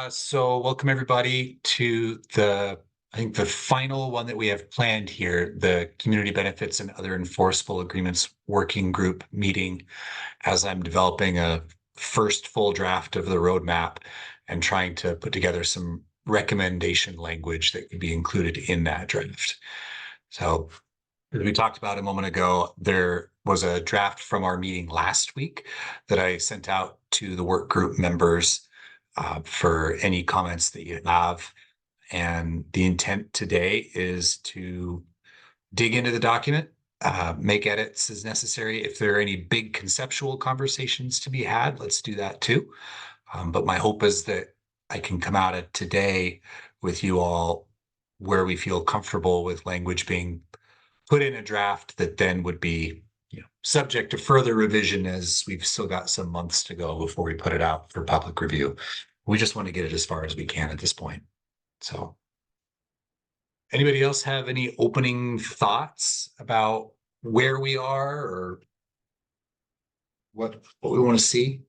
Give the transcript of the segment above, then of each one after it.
So welcome everybody to I think the final one that we have planned here, the Community Benefits and Other Enforceable Agreements Working Group meeting, as I'm developing a first full draft of the roadmap and trying to put together some recommendation language that could be included in that draft. So as we talked about a moment ago, there was a draft from our meeting last week that I sent out to the work group members for any comments that you have. And the intent today is to dig into the document, make edits as necessary. If there are any big conceptual conversations to be had, let's do that too. But my hope is that I can come out of today with you all where we feel comfortable with language being put in a draft that then would be subject to further revision as we've still got some months to go before we put it out for public review. We just want to get it as far as we can at this point. So anybody else have any opening thoughts about where we are or what we want to see?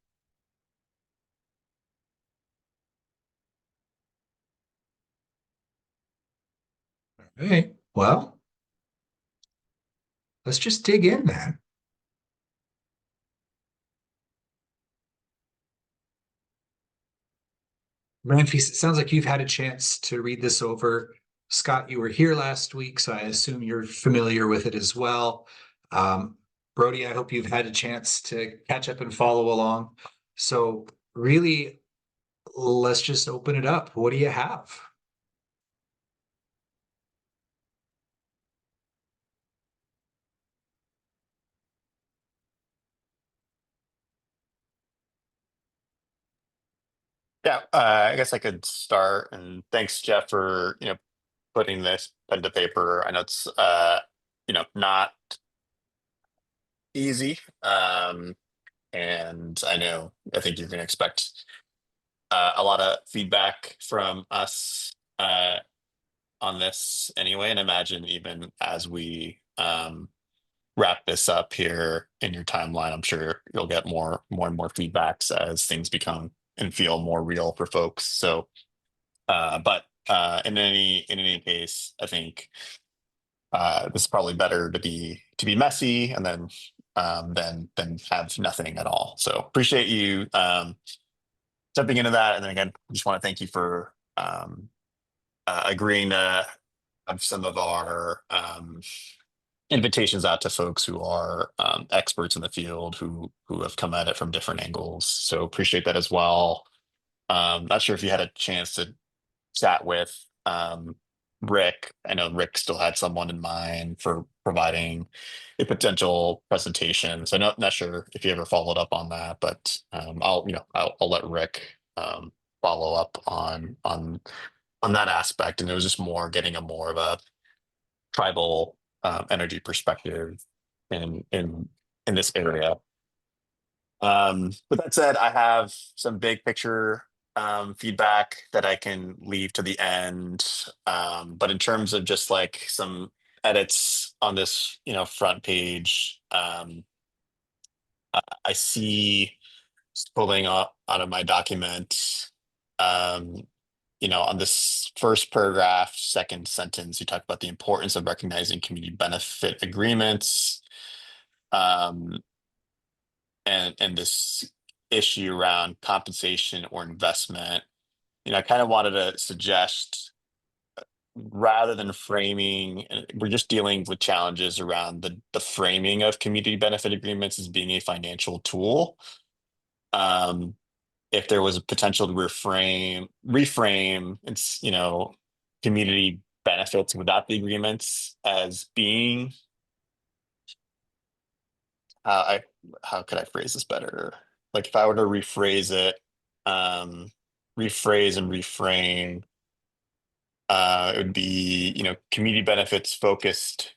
All right. Well, let's just dig in then. Ramfis, it sounds like you've had a chance to read this over. Scott, you were here last week, so I assume you're familiar with it as well. Um, Brody, I hope you've had a chance to catch up and follow along. So really, let's just open it up. What do you have? Yeah, I guess I could start. And thanks, Jeff, for putting this pen to paper. I know it's not easy, and I think you're going to expect a lot of feedback from us on this anyway. And imagine even as we wrap this up here in your timeline, I'm sure you'll get more and more feedbacks as things become and feel more real for folks. So. But in any case, I think this is probably better to be messy and then than have nothing at all. So appreciate you jumping into that. And then again, just want to thank you for agreeing to have some of our invitations out to folks who are experts in the field who have come at it from different angles. So appreciate that as well. Not sure if you had a chance to chat with Rick. I know Rick still had someone in mind for providing a potential presentation. So not sure if you ever followed up on that, but I'll let Rick follow up on that aspect. And it was just more getting a more of a tribal energy perspective in this area. With that said, I have some big picture feedback that I can leave to the end. But in terms of just like some edits on this, front page, I see pulling up out of my document, um, on this first paragraph, second sentence, you talk about the importance of recognizing community benefit agreements. Um, and this issue around compensation or investment, I kind of wanted to suggest rather than framing, we're just dealing with challenges around the framing of community benefit agreements as being a financial tool. Um, if there was a potential to reframe, it's community benefits without the agreements as being I how could I phrase this better? Like if I were to rephrase it, um, rephrase and reframe, it would be, community benefits focused.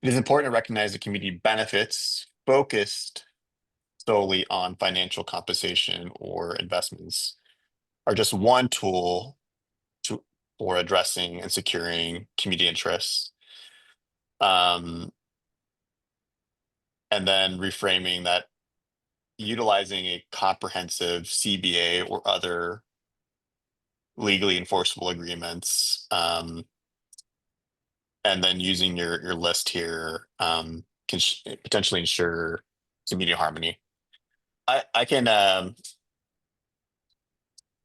It is important to recognize the community benefits focused solely on financial compensation or investments are just one tool to for addressing and securing community interests. Um, and then reframing that utilizing a comprehensive CBA or other legally enforceable agreements, and then using your list here can potentially ensure community harmony. I can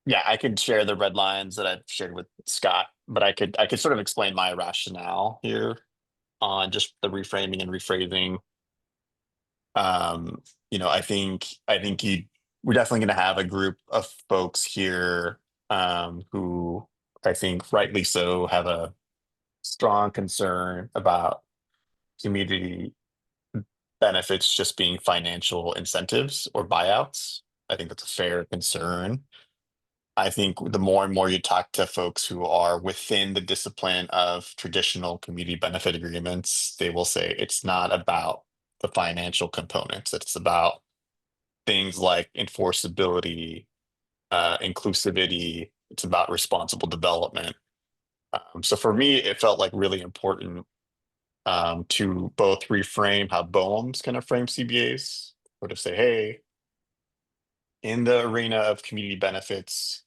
yeah, I could share the red lines that I've shared with Scott, but I could sort of explain my rationale here on just the reframing and rephrasing. Um, I think we're definitely going to have a group of folks here who I think rightly so have a strong concern about community benefits just being financial incentives or buyouts. I think that's a fair concern. I think the more and more you talk to folks who are within the discipline of traditional community benefit agreements, they will say it's not about the financial components. It's about things like enforceability, inclusivity. It's about responsible development. So for me, it felt like really important to both reframe how BOEMs kind of frame CBAs, or to say, hey, in the arena of community benefits,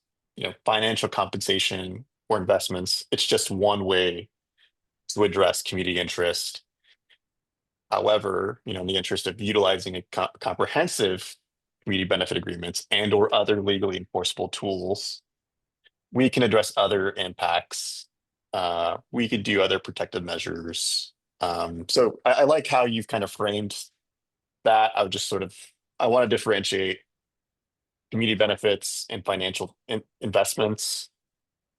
financial compensation or investments, it's just one way to address community interest. However, in the interest of utilizing a comprehensive community benefit agreements and or other legally enforceable tools, we can address other impacts. We could do other protective measures. So I like how you've kind of framed that. I want to differentiate community benefits and financial investments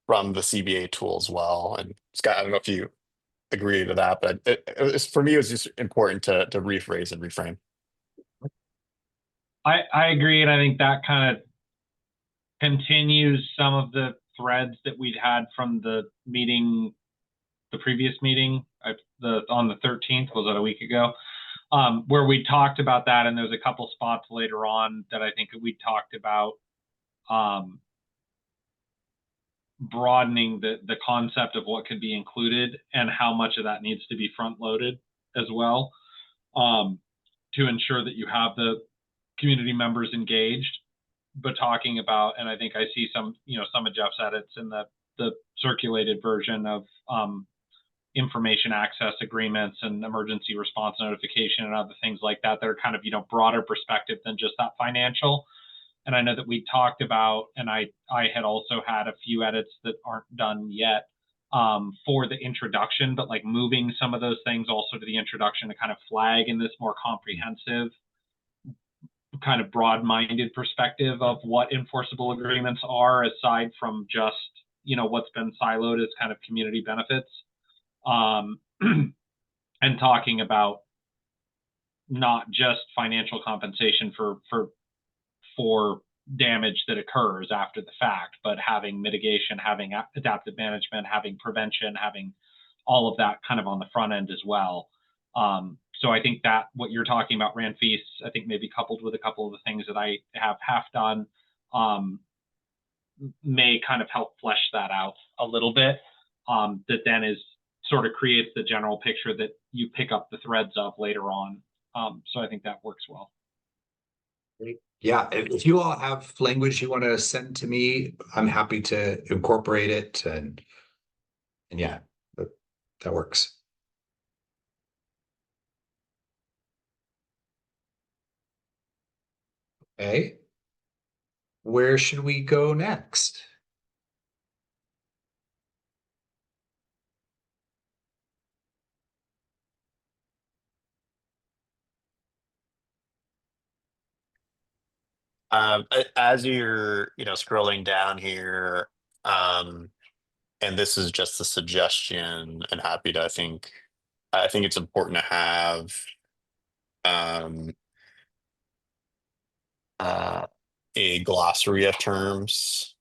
from the CBA tool as well. And Scott, I don't know if you agree to that, but for me, it was just important to rephrase and reframe. I agree, and I think that kind of continues some of the threads that we'd had from the meeting, the previous meeting, on the 13th, was that a week ago, where we talked about that, and there's a couple spots later on that I think we talked about broadening the concept of what could be included and how much of that needs to be front loaded as well, to ensure that you have the community members engaged. But talking about, and I think I see some of Jeff's edits in the circulated version of information access agreements and emergency response notification and other things like that are kind of broader perspective than just that financial. And I know that we talked about, and I had also had a few edits that aren't done yet for the introduction, but like moving some of those things also to the introduction to kind of flag in this more comprehensive, kind of broad-minded perspective of what enforceable agreements are, aside from just what's been siloed as kind of community benefits, and talking about not just financial compensation for damage that occurs after the fact, but having mitigation, having adaptive management, having prevention, having all of that kind of on the front end as well. So I think that what you're talking about, Rand Feast, I think maybe coupled with a couple of the things that I have half done, may kind of help flesh that out a little bit. That then is sort of creates the general picture that you pick up the threads of later on. So I think that works well. Yeah, if you all have language you want to send to me, I'm happy to incorporate it, and yeah, that works. Okay, where should we go next? As you're scrolling down here, and this is just a suggestion, and happy to, I think it's important to have um, uh, a glossary of terms,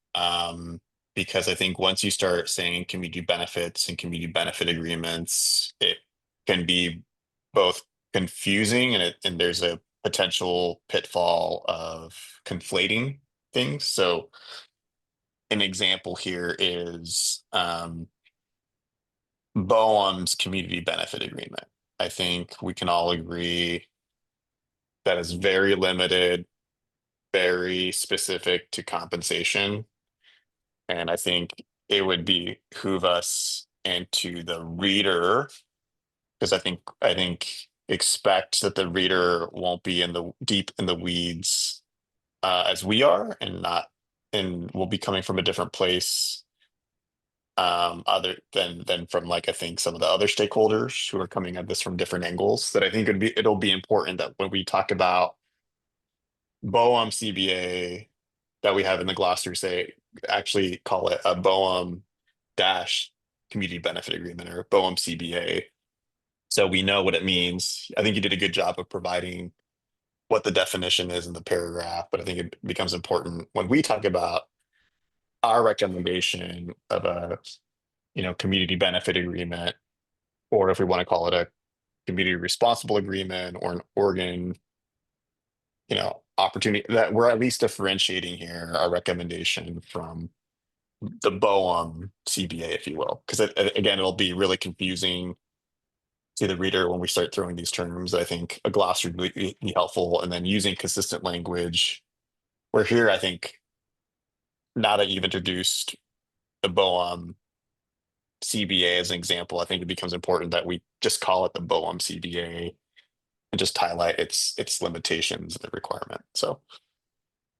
because I think once you start saying community benefits and community benefit agreements, it can be both confusing, and there's a potential pitfall of conflating things. So an example here is BOEM's community benefit agreement. I think we can all agree that is very limited, very specific to compensation. And I think it would behoove us and to the reader, because I think expect that the reader won't be in the deep in the weeds as we are, and will be coming from a different place other than from, like, I think some of the other stakeholders who are coming at this from different angles. That I think it'll be important that when we talk about BOEM CBA that we have in the glossary, say actually call it a BOEM dash community benefit agreement, or BOEM CBA, so we know what it means. I think you did a good job of providing what the definition is in the paragraph, but I think it becomes important when we talk about our recommendation of a community benefit agreement, or if we want to call it a community responsible agreement or an Oregon opportunity, that we're at least differentiating here our recommendation from the BOEM CBA, if you will, because again, it'll be really confusing to the reader when we start throwing these terms. I think a glossary would be helpful, and then using consistent language. Where here, I think now that you've introduced the BOEM CBA as an example, I think it becomes important that we just call it the BOEM CBA and just highlight its limitations and the requirement. So,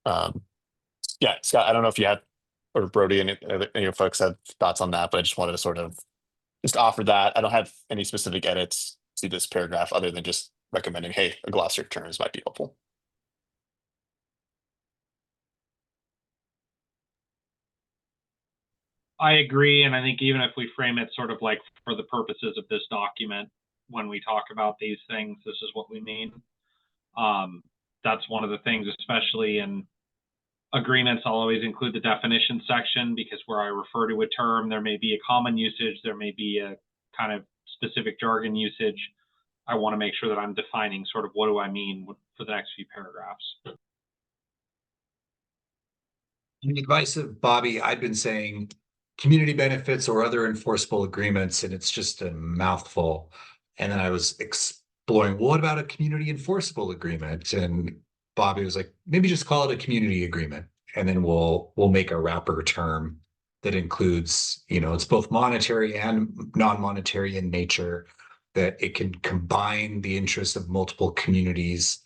yeah, Scott, I don't know if you had, or Brody, any of you folks had thoughts on that, but I just wanted to sort of just offer that. I don't have any specific edits to this paragraph other than just recommending, hey, a glossary of terms might be helpful. I agree, and I think even if we frame it sort of like for the purposes of this document, when we talk about these things, this is what we mean. That's one of the things, especially in agreements, I'll always include the definition section, because where I refer to a term, there may be a common usage, there may be a kind of specific jargon usage. I want to make sure that I'm defining sort of what do I mean for the next few paragraphs. In advice of Bobby, I've been saying community benefits or other enforceable agreements, and it's just a mouthful. And then I was exploring, well, what about a community enforceable agreement? And Bobby was like, maybe just call it a community agreement, and then we'll make a wrapper term that includes, it's both monetary and non-monetary in nature, that it can combine the interests of multiple communities,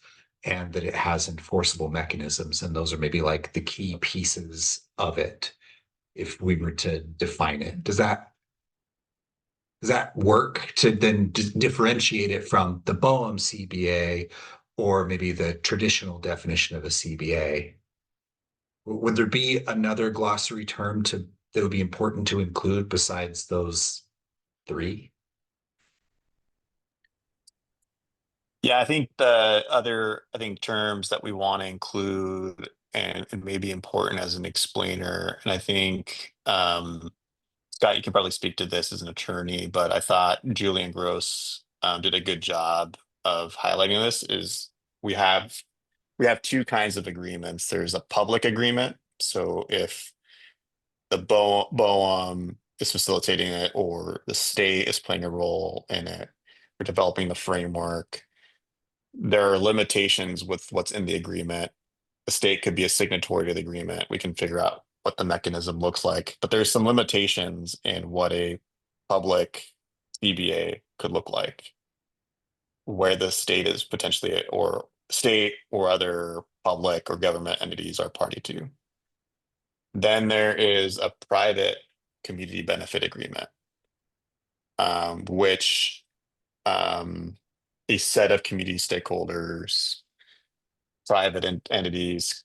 and that it has enforceable mechanisms. And those are maybe like the key pieces of it, if we were to define it. Does that work to then differentiate it from the BOEM CBA, or maybe the traditional definition of a CBA? Would there be another glossary term that would be important to include besides those three? Yeah, I think the other terms that we want to include and may be important as an explainer, and I think Scott, you can probably speak to this as an attorney, but I thought Julian Gross did a good job of highlighting this. Is we have two kinds of agreements. There's a public agreement. So if the BOEM is facilitating it, or the state is playing a role in it, or developing the framework, there are limitations with what's in the agreement. The state could be a signatory to the agreement. We can figure out what the mechanism looks like, but there's some limitations in what a public CBA could look like, where the state is potentially, or state or other public or government entities are party to. Then there is a private community benefit agreement, which a set of community stakeholders, private entities,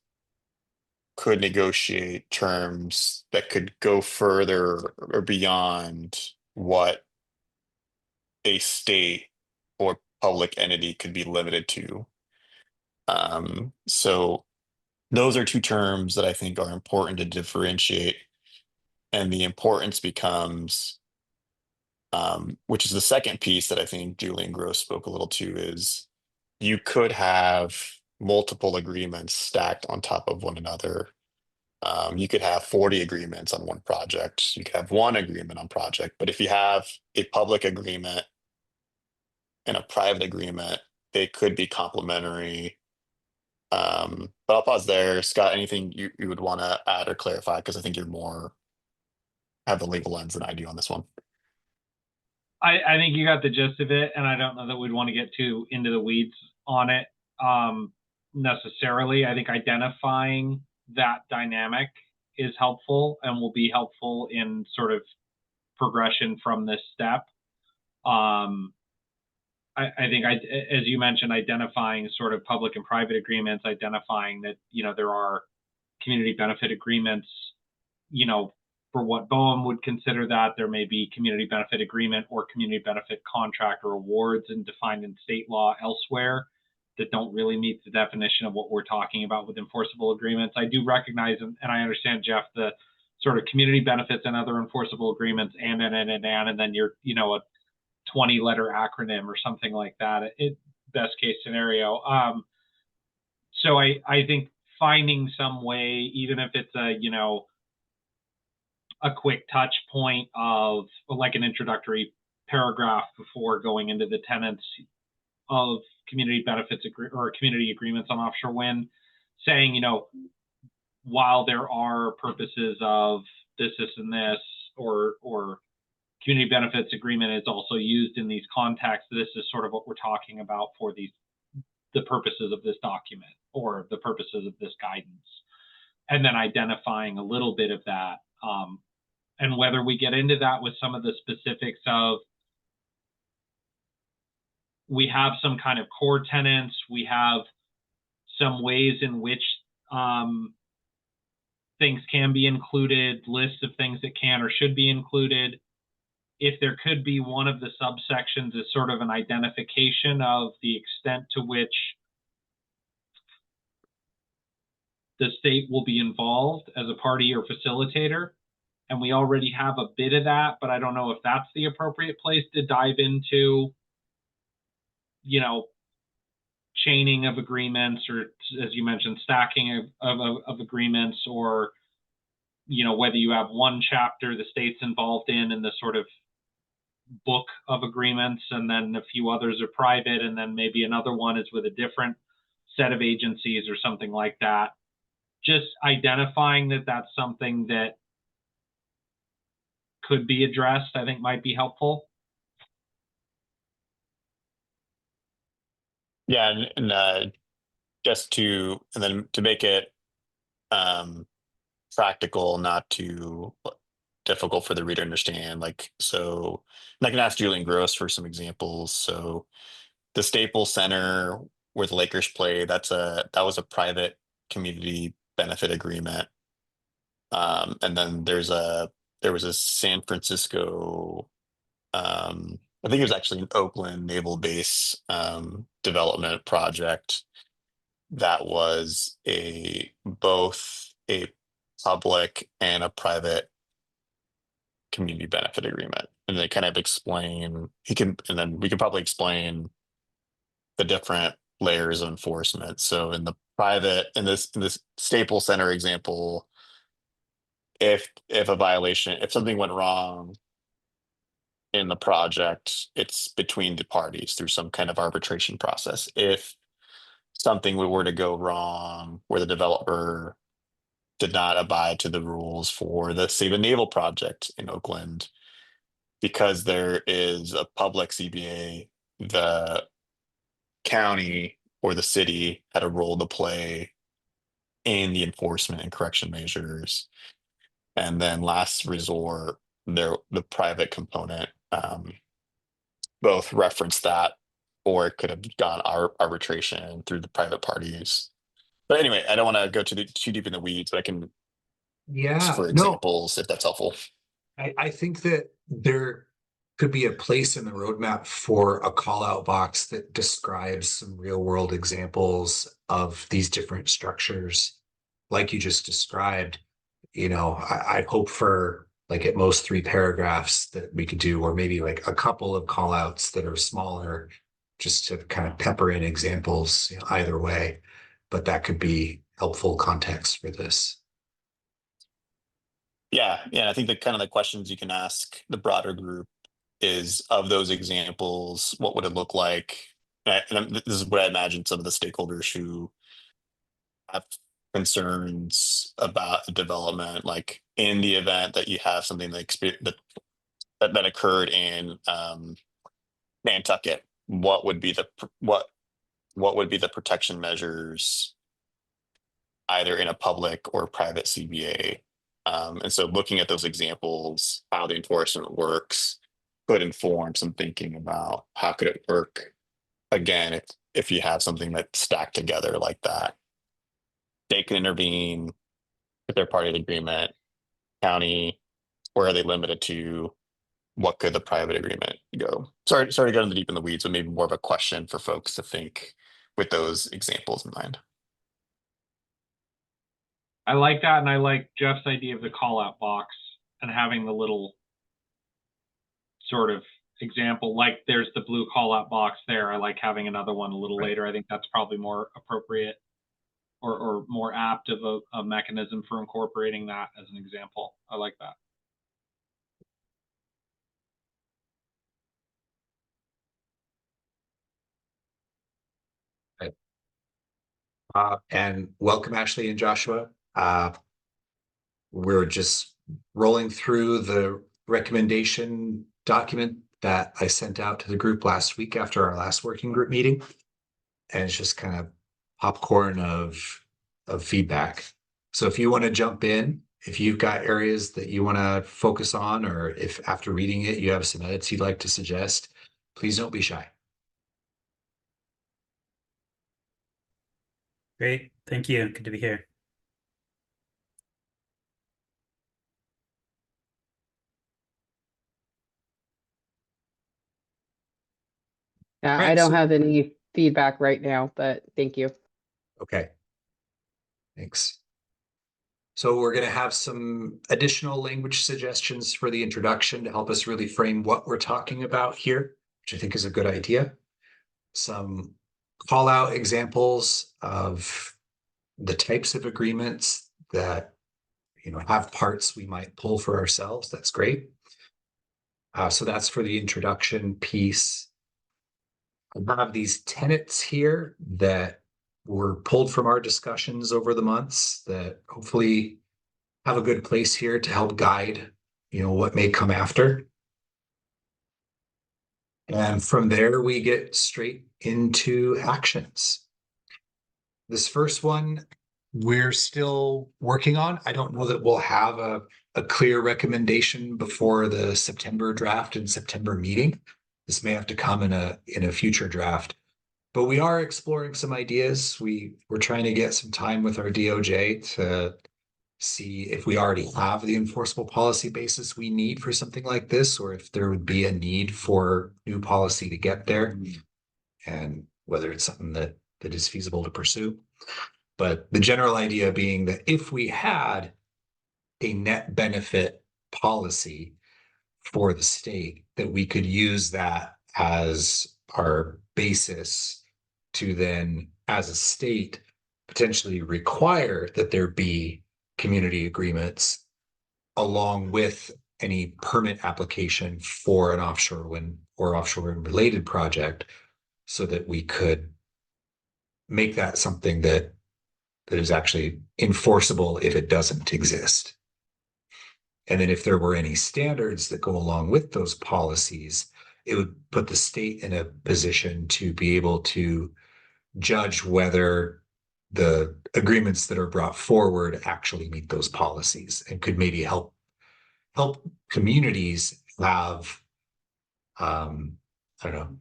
could negotiate terms that could go further or beyond what a state or public entity could be limited to. So those are two terms that I think are important to differentiate. And the importance becomes, which is the second piece that I think Julian Gross spoke a little to, is you could have multiple agreements stacked on top of one another. You could have 40 agreements on one project. You could have one agreement on project. But if you have a public agreement and a private agreement, they could be complementary. But I'll pause there. Scott, anything you would want to add or clarify? Because I think you're more have the legal lens than I do on this one. I think you got the gist of it, and I don't know that we'd want to get too into the weeds on it necessarily. I think identifying that dynamic is helpful and will be helpful in sort of progression from this step. I think, as you mentioned, identifying sort of public and private agreements, identifying that, there are community benefit agreements, for what BOEM would consider that. There may be community benefit agreement or community benefit contract or awards and defined in state law elsewhere that don't really meet the definition of what we're talking about with enforceable agreements. I do recognize, and I understand, Jeff, the sort of community benefits and other enforceable agreements and then you're, a 20-letter acronym or something like that. Best case scenario. So I think finding some way, even if it's a quick touch point of like an introductory paragraph before going into the tenets of community benefits or community agreements on offshore wind, saying, while there are purposes of this, and this, or community benefits agreement is also used in these contexts, this is sort of what we're talking about for the purposes of this document or the purposes of this guidance. And then identifying a little bit of that. And whether we get into that with some of the specifics of, we have some kind of core tenets, we have some ways in which things can be included, lists of things that can or should be included. If there could be one of the subsections is sort of an identification of the extent to which the state will be involved as a party or facilitator. And we already have a bit of that, but I don't know if that's the appropriate place to dive into, chaining of agreements, or, as you mentioned, stacking of agreements, or, whether you have one chapter the state's involved in the sort of book of agreements, and then a few others are private, and then maybe another one is with a different set of agencies or something like that. Just identifying that that's something that could be addressed, I think, might be helpful. Yeah, and then to make it practical, not too difficult for the reader to understand. So I can ask Julian Gross for some examples. So the Staples Center where the Lakers play, that was a private community benefit agreement. And then there was a San Francisco, I think it was actually an Oakland Naval Base development project that was both a public and a private community benefit agreement. And they kind of and then we could probably explain the different layers of enforcement. So in this Staples Center example, if something went wrong in the project, it's between the parties through some kind of arbitration process. If something were to go wrong where the developer did not abide to the rules for the naval project in Oakland, because there is a public CBA, the county or the city had a role to play in the enforcement and correction measures. And then last resort, the private component both referenced that, or it could have gone arbitration through the private parties. But anyway, I don't want to go too deep in the weeds, but I can ask Yeah, for no, examples if that's helpful. I think that there could be a place in the roadmap for a call out box that describes some real world examples of these different structures, like you just described. I'd hope for like at most 3 paragraphs that we could do, or maybe like a couple of call outs that are smaller, just to kind of pepper in examples, either way. But that could be helpful context for this. Yeah, I think that kind of the questions you can ask the broader group is, of those examples, what would it look like? This is what I imagine some of the stakeholders who have concerns about the development, like in the event that you have something that occurred in Nantucket, what would be what would be the protection measures either in a public or private CBA? And so looking at those examples, how the enforcement works could inform some thinking about how could it work again if you have something that's stacked together like that. They can intervene if they're part of the agreement, county, where are they limited to? What could the private agreement go? Sorry to go in the deep in the weeds, but maybe more of a question for folks to think with those examples in mind. I like that, and I like Jeff's idea of the call out box and having the little sort of example, like there's the blue call out box there. I like having another one a little later. I think that's probably more appropriate or more apt of a mechanism for incorporating that as an example. I like that. And welcome, Ashley and Joshua. We're just rolling through the recommendation document that I sent out to the group last week after our last working group meeting. And it's just kind of popcorn of feedback. So if you want to jump in, if you've got areas that you want to focus on, or if after reading it, you have some edits you'd like to suggest, please don't be shy. Great. Thank you. Good to be here. Right, I don't so- have any feedback right now, but thank you. Okay. Thanks. So we're going to have some additional language suggestions for the introduction to help us really frame what we're talking about here, which I think is a good idea. Some call out examples of the types of agreements that, you know, have parts we might pull for ourselves. That's great. So that's for the introduction piece. I have these tenets here that were pulled from our discussions over the months that hopefully have a good place here to help guide, you know, what may come after. And from there, we get straight into actions. This first one, we're still working on. I don't know that we'll have a clear recommendation before the September draft and September meeting. This may have to come in a future draft. But we are exploring some ideas. We're trying to get some time with our DOJ to see if we already have the enforceable policy basis we need for something like this, or if there would be a need for new policy to get there, and whether it's something that is feasible to pursue. But the general idea being that if we had a net benefit policy for the state, that we could use that as our basis to then, as a state, potentially require that there be community agreements along with any permit application for an offshore wind or offshore wind related project, so that we could make that something that is actually enforceable if it doesn't exist. And then if there were any standards that go along with those policies, it would put the state in a position to be able to judge whether the agreements that are brought forward actually meet those policies, and could maybe help communities have, I don't know,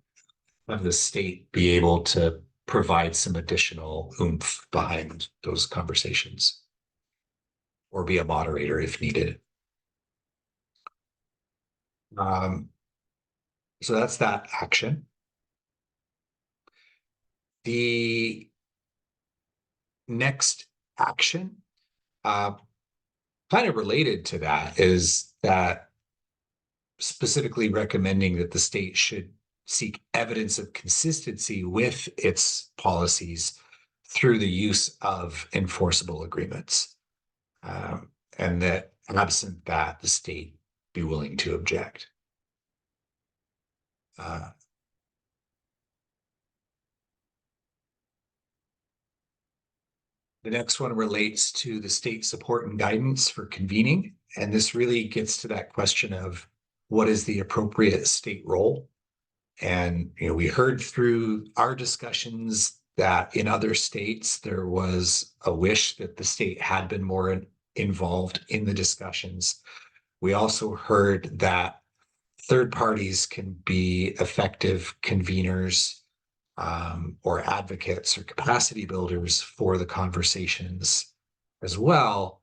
have the state be able to provide some additional oomph behind those conversations, or be a moderator if needed. So that's that action. The next action, kind of related to that, is that specifically recommending that the state should seek evidence of consistency with its policies through the use of enforceable agreements. And that absent that, the state be willing to object. The next one relates to the state support and guidance for convening. And this really gets to that question of what is the appropriate state role? And, we heard through our discussions that in other states, there was a wish that the state had been more involved in the discussions. We also heard that third parties can be effective conveners, or advocates or capacity builders for the conversations as well.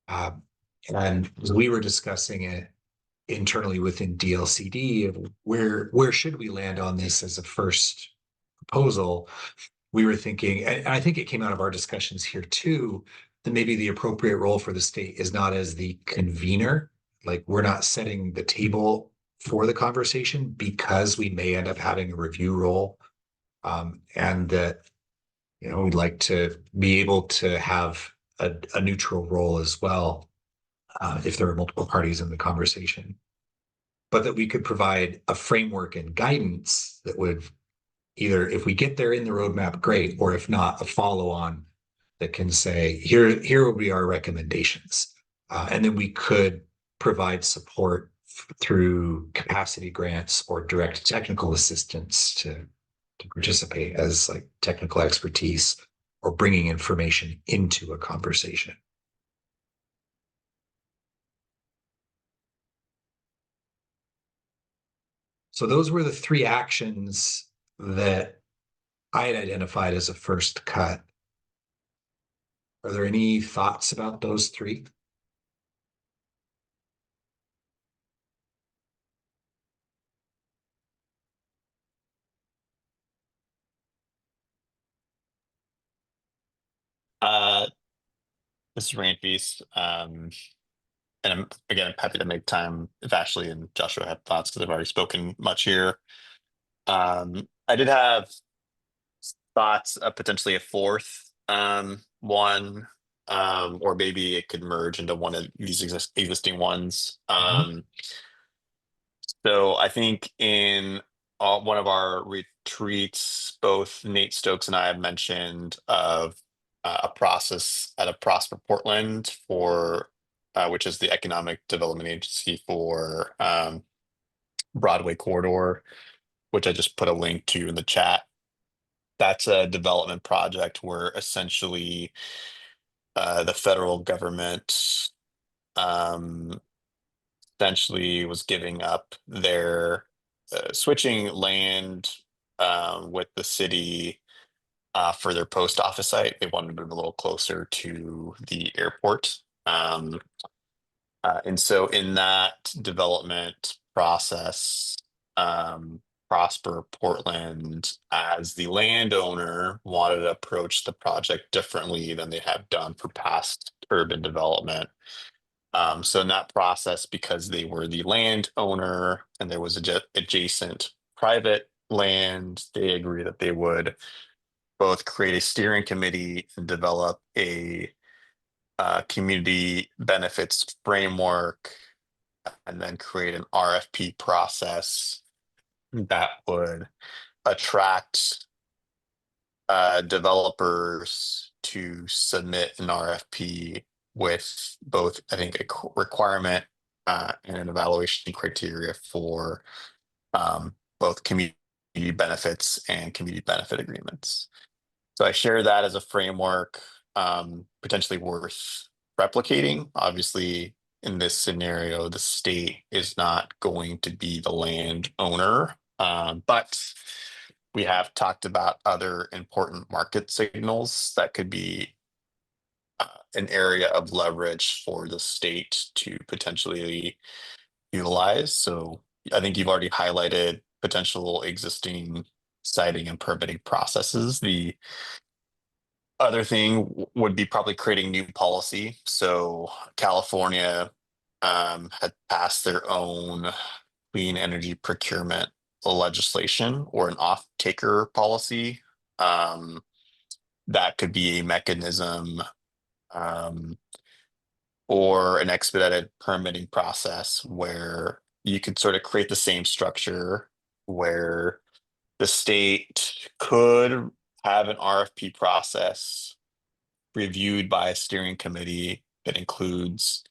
And as we were discussing it internally within DLCD of where should we land on this as a first proposal, we were thinking, and I think it came out of our discussions here too, that maybe the appropriate role for the state is not as the convener, like we're not setting the table for the conversation because we may end up having a review role, and that we'd like to be able to have a neutral role as well, if there are multiple parties in the conversation, but that we could provide a framework and guidance that would either, if we get there in the roadmap, great, or if not, a follow-on that can say, here will be our recommendations. And then we could provide support through capacity grants or direct technical assistance to participate as like technical expertise or bringing information into a conversation. So those were the three actions that I had identified as a first cut. Are there any thoughts about those three? This is Rampy's. And I'm happy to make time if Ashley and Joshua have thoughts because I've already spoken much here. I did have thoughts of potentially a fourth one, or maybe it could merge into one of these existing ones. So I think in one of our retreats, both Nate Stokes and I have mentioned of a process at a Prosper Portland for which is the economic development agency for Broadway corridor, which I just put a link to in the chat. That's a development project where essentially the federal government essentially was giving up their switching land with the city for their post office site. They wanted to move a little closer to the airport. And so in that development process, Prosper Portland, as the landowner, wanted to approach the project differently than they have done for past urban development. So in that process, because they were the landowner and there was adjacent private land, they agreed that they would both create a steering committee and develop a community benefits framework, and then create an RFP process that would attract developers to submit an RFP with both, I think, a requirement and an evaluation criteria for both community benefits and community benefit agreements. So I share that as a framework, potentially worth replicating. Obviously, in this scenario, the state is not going to be the landowner, but we have talked about other important market signals that could be an area of leverage for the state to potentially utilize. So I think you've already highlighted potential existing siting and permitting processes. The other thing would be probably creating new policy. So California had passed their own clean energy procurement legislation or an off-taker policy. That could be a mechanism or an expedited permitting process where you could sort of create the same structure where the state could have an RFP process reviewed by a steering committee that includes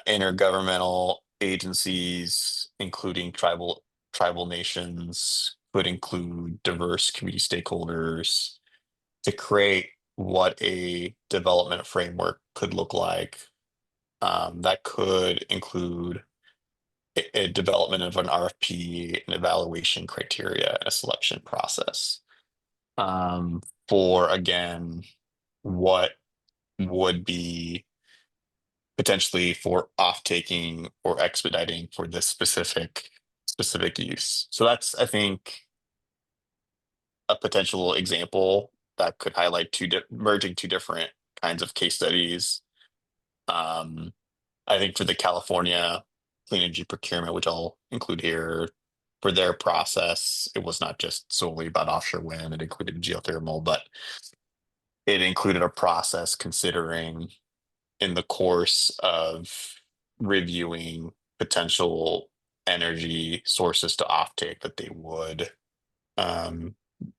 intergovernmental agencies, including tribal nations, could include diverse community stakeholders, to create what a development framework could look like. That could include a development of an RFP, an evaluation criteria, and a selection process for, again, what would be potentially for off-taking or expediting for this specific use. So that's, I think, a potential example that could highlight merging two different kinds of case studies. I think for the California clean energy procurement, which I'll include here, for their process, it was not just solely about offshore wind, it included geothermal, but it included a process considering, in the course of reviewing potential energy sources to offtake, that they would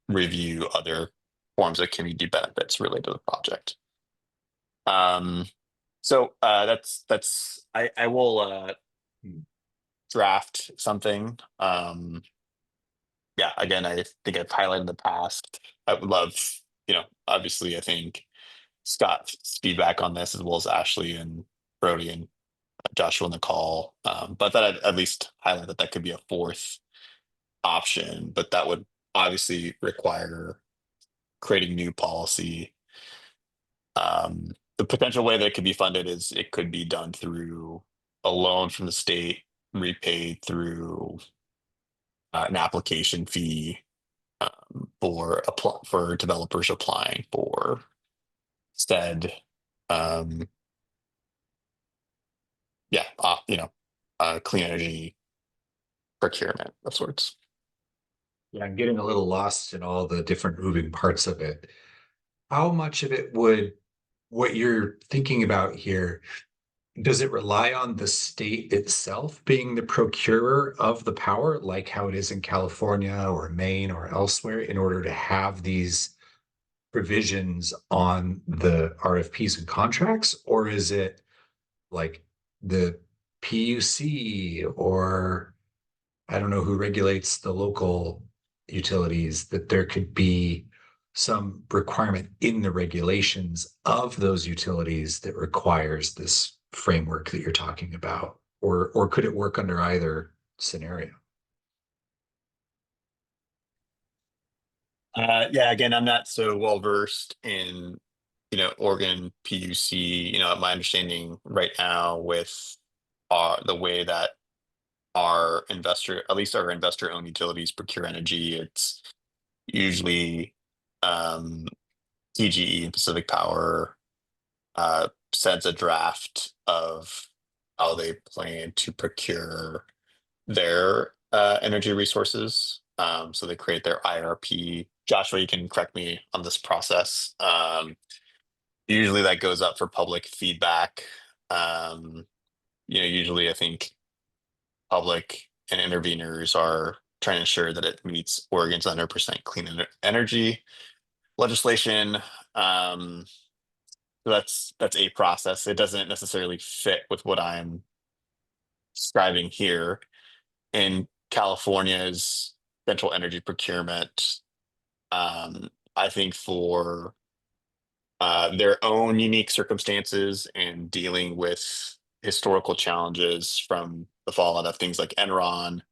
review other forms of community benefits related to the project. So I will draft something. Yeah, again, I think I've highlighted in the past. I would love, obviously, I think Scott's feedback on this, as well as Ashley and Brody and Joshua in the call. But that I'd at least highlight that could be a fourth option, but that would obviously require creating new policy. The potential way that it could be funded is it could be done through a loan from the state, repaid through an application fee for developers applying for said clean energy procurement of sorts. Yeah, I'm getting a little lost in all the different moving parts of it. How much of it would what you're thinking about here, does it rely on the state itself being the procurer of the power, like how it is in California or Maine or elsewhere, in order to have these provisions on the RFPs and contracts? Or is it like the PUC, or I don't know who regulates the local utilities, that there could be some requirement in the regulations of those utilities that requires this framework that you're talking about? Or could it work under either scenario? Yeah, again, I'm not so well versed in, Oregon PUC. My understanding right now with the way that at least our investor-owned utilities procure energy, it's usually TGE and Pacific Power sends a draft of how they plan to procure their energy resources. So they create their IRP. Joshua, you can correct me on this process. Usually that goes up for public feedback. Usually I think public and interveners are trying to ensure that it meets Oregon's 100% clean energy legislation. So that's a process. It doesn't necessarily fit with what I'm describing here. In California's central energy procurement, I think for their own unique circumstances and dealing with historical challenges from the fallout of things like Enron,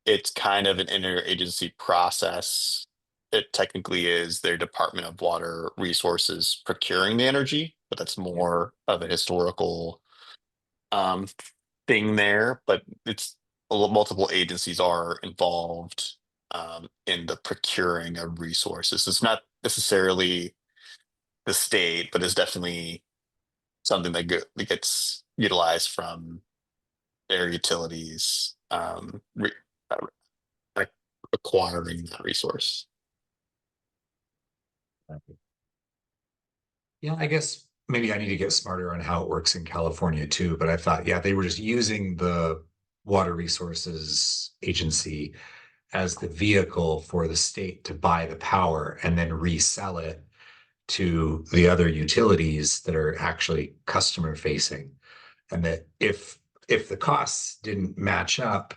it's kind of an interagency process. It technically is their Department of Water Resources procuring the energy, but that's more of a historical thing there. But it's multiple agencies are involved in the procuring of resources. It's not necessarily the state, but it's definitely something that gets utilized from their utilities acquiring that resource. Yeah, I guess maybe I need to get smarter on how it works in California too. But I thought, yeah, they were just using the Water Resources Agency as the vehicle for the state to buy the power and then resell it to the other utilities that are actually customer facing. And that if the costs didn't match up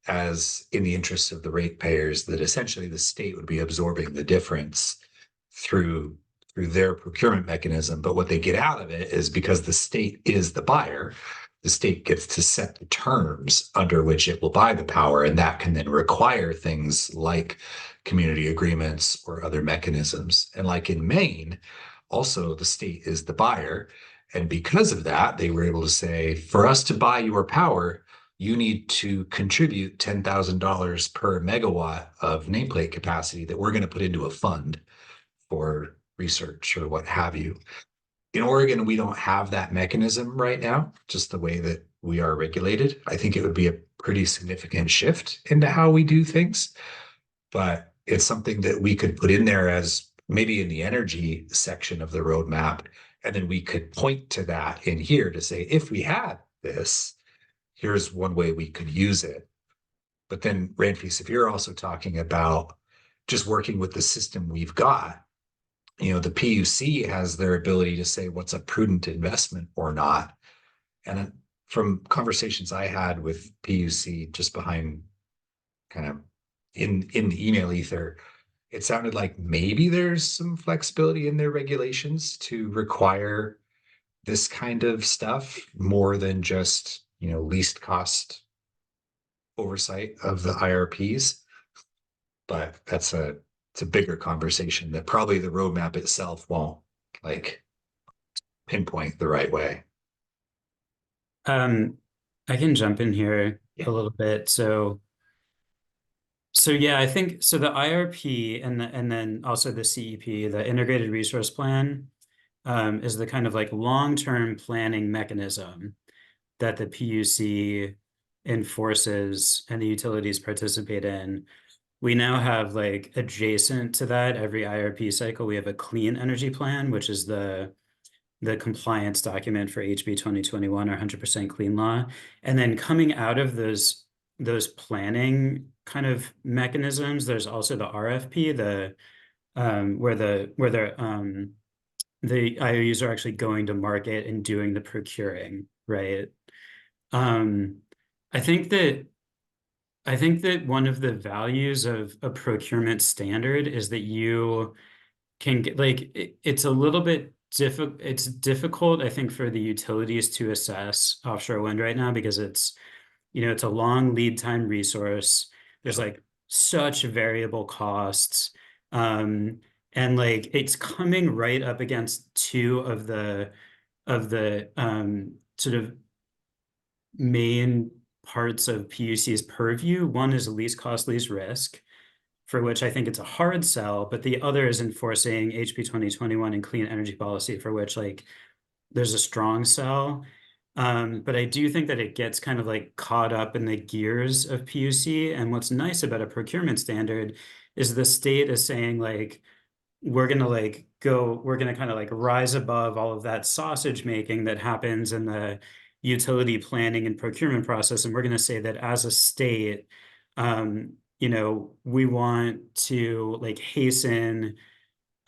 as in the interest of the ratepayers, that essentially the state would be absorbing the difference through their procurement mechanism. But what they get out of it is, because the state is the buyer, the state gets to set the terms under which it will buy the power, and that can then require things like community agreements or other mechanisms. And like in Maine, also the state is the buyer. And because of that, they were able to say, for us to buy your power, you need to contribute $10,000 per megawatt of nameplate capacity that we're going to put into a fund for research or what have you. In Oregon, we don't have that mechanism right now, just the way that we are regulated. I think it would be a pretty significant shift into how we do things, but it's something that we could put in there as maybe in the energy section of the roadmap. And then we could point to that in here to say, if we had this, here's one way we could use it. But then, Ranfis, if you're also talking about just working with the system we've got, you know, the PUC has their ability to say what's a prudent investment or not. And from conversations I had with PUC just behind kind of in the email ether, it sounded like maybe there's some flexibility in their regulations to require this kind of stuff more than just, you know, least cost oversight of the IRPs. But it's a bigger conversation that probably the roadmap itself won't like pinpoint the right way. I can jump in here Yeah. a little bit. So yeah, I think so the IRP and then also the CEP, the Integrated Resource Plan, is the kind of like long-term planning mechanism that the PUC enforces and the utilities participate in. We now have like adjacent to that, every IRP cycle, we have a clean energy plan, which is the compliance document for HB 2021 or 100% clean law. And then coming out of those planning kind of mechanisms, there's also the RFP, where the IOUs are actually going to market and doing the procuring, right? I think that one of the values of a procurement standard is that you can get like it's a little bit difficult. It's difficult, I think, for the utilities to assess offshore wind right now because it's a long lead time resource. There's like such variable costs. And like it's coming right up against two of the sort of main parts of PUC's purview. One is least cost, least risk, for which I think it's a hard sell, but the other is enforcing HB 2021 and clean energy policy, for which like there's a strong sell. But I do think that it gets kind of like caught up in the gears of PUC. And what's nice about a procurement standard is the state is saying like, we're going to kind of like rise above all of that sausage making that happens in the utility planning and procurement process. And we're going to say that as a state, we want to like hasten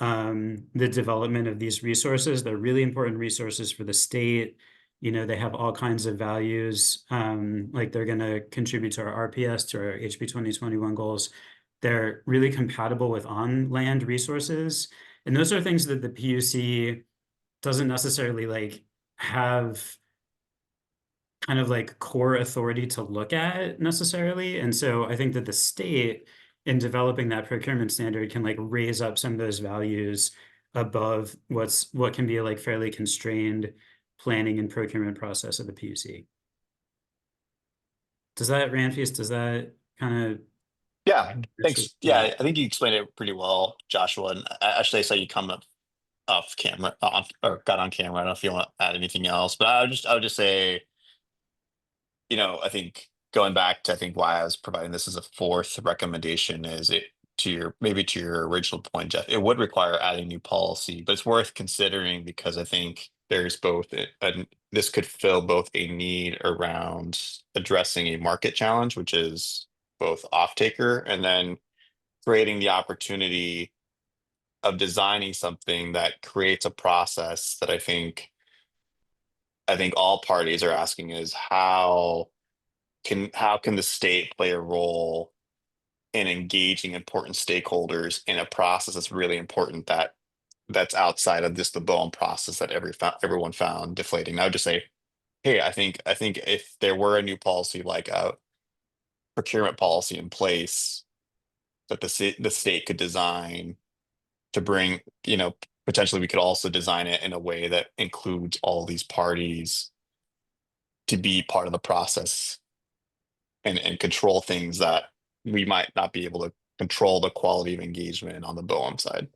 the development of these resources. They're really important resources for the state. They have all kinds of values. Like they're going to contribute to our RPS, to our HB 2021 goals. They're really compatible with on-land resources. And those are things that the PUC doesn't necessarily like have kind of like core authority to look at necessarily. And so I think that the state in developing that procurement standard can like raise up some of those values above what can be like fairly constrained planning and procurement process of the PUC. Does that kind of... Yeah, thanks. Yeah, I think you explained it pretty well, Joshua. And actually, I saw you come up off camera or got on camera. I don't know if you want to add anything else, but I would just say, I think going back to why I was providing this as a fourth recommendation is it to your original point, Jeff. It would require adding new policy, but it's worth considering because I think there's this could fill both a need around addressing a market challenge, which is both off-taker and then creating the opportunity of designing something that creates a process that I think all parties are asking is how can the state play a role in engaging important stakeholders in a process that's really important that's outside of just the BOEM process that everyone found deflating. I would just say, hey, I think if there were a new policy like a procurement policy in place that the state could design to bring, potentially we could also design it in a way that includes all these parties to be part of the process and control things that we might not be able to control the quality of engagement on the BOEM side.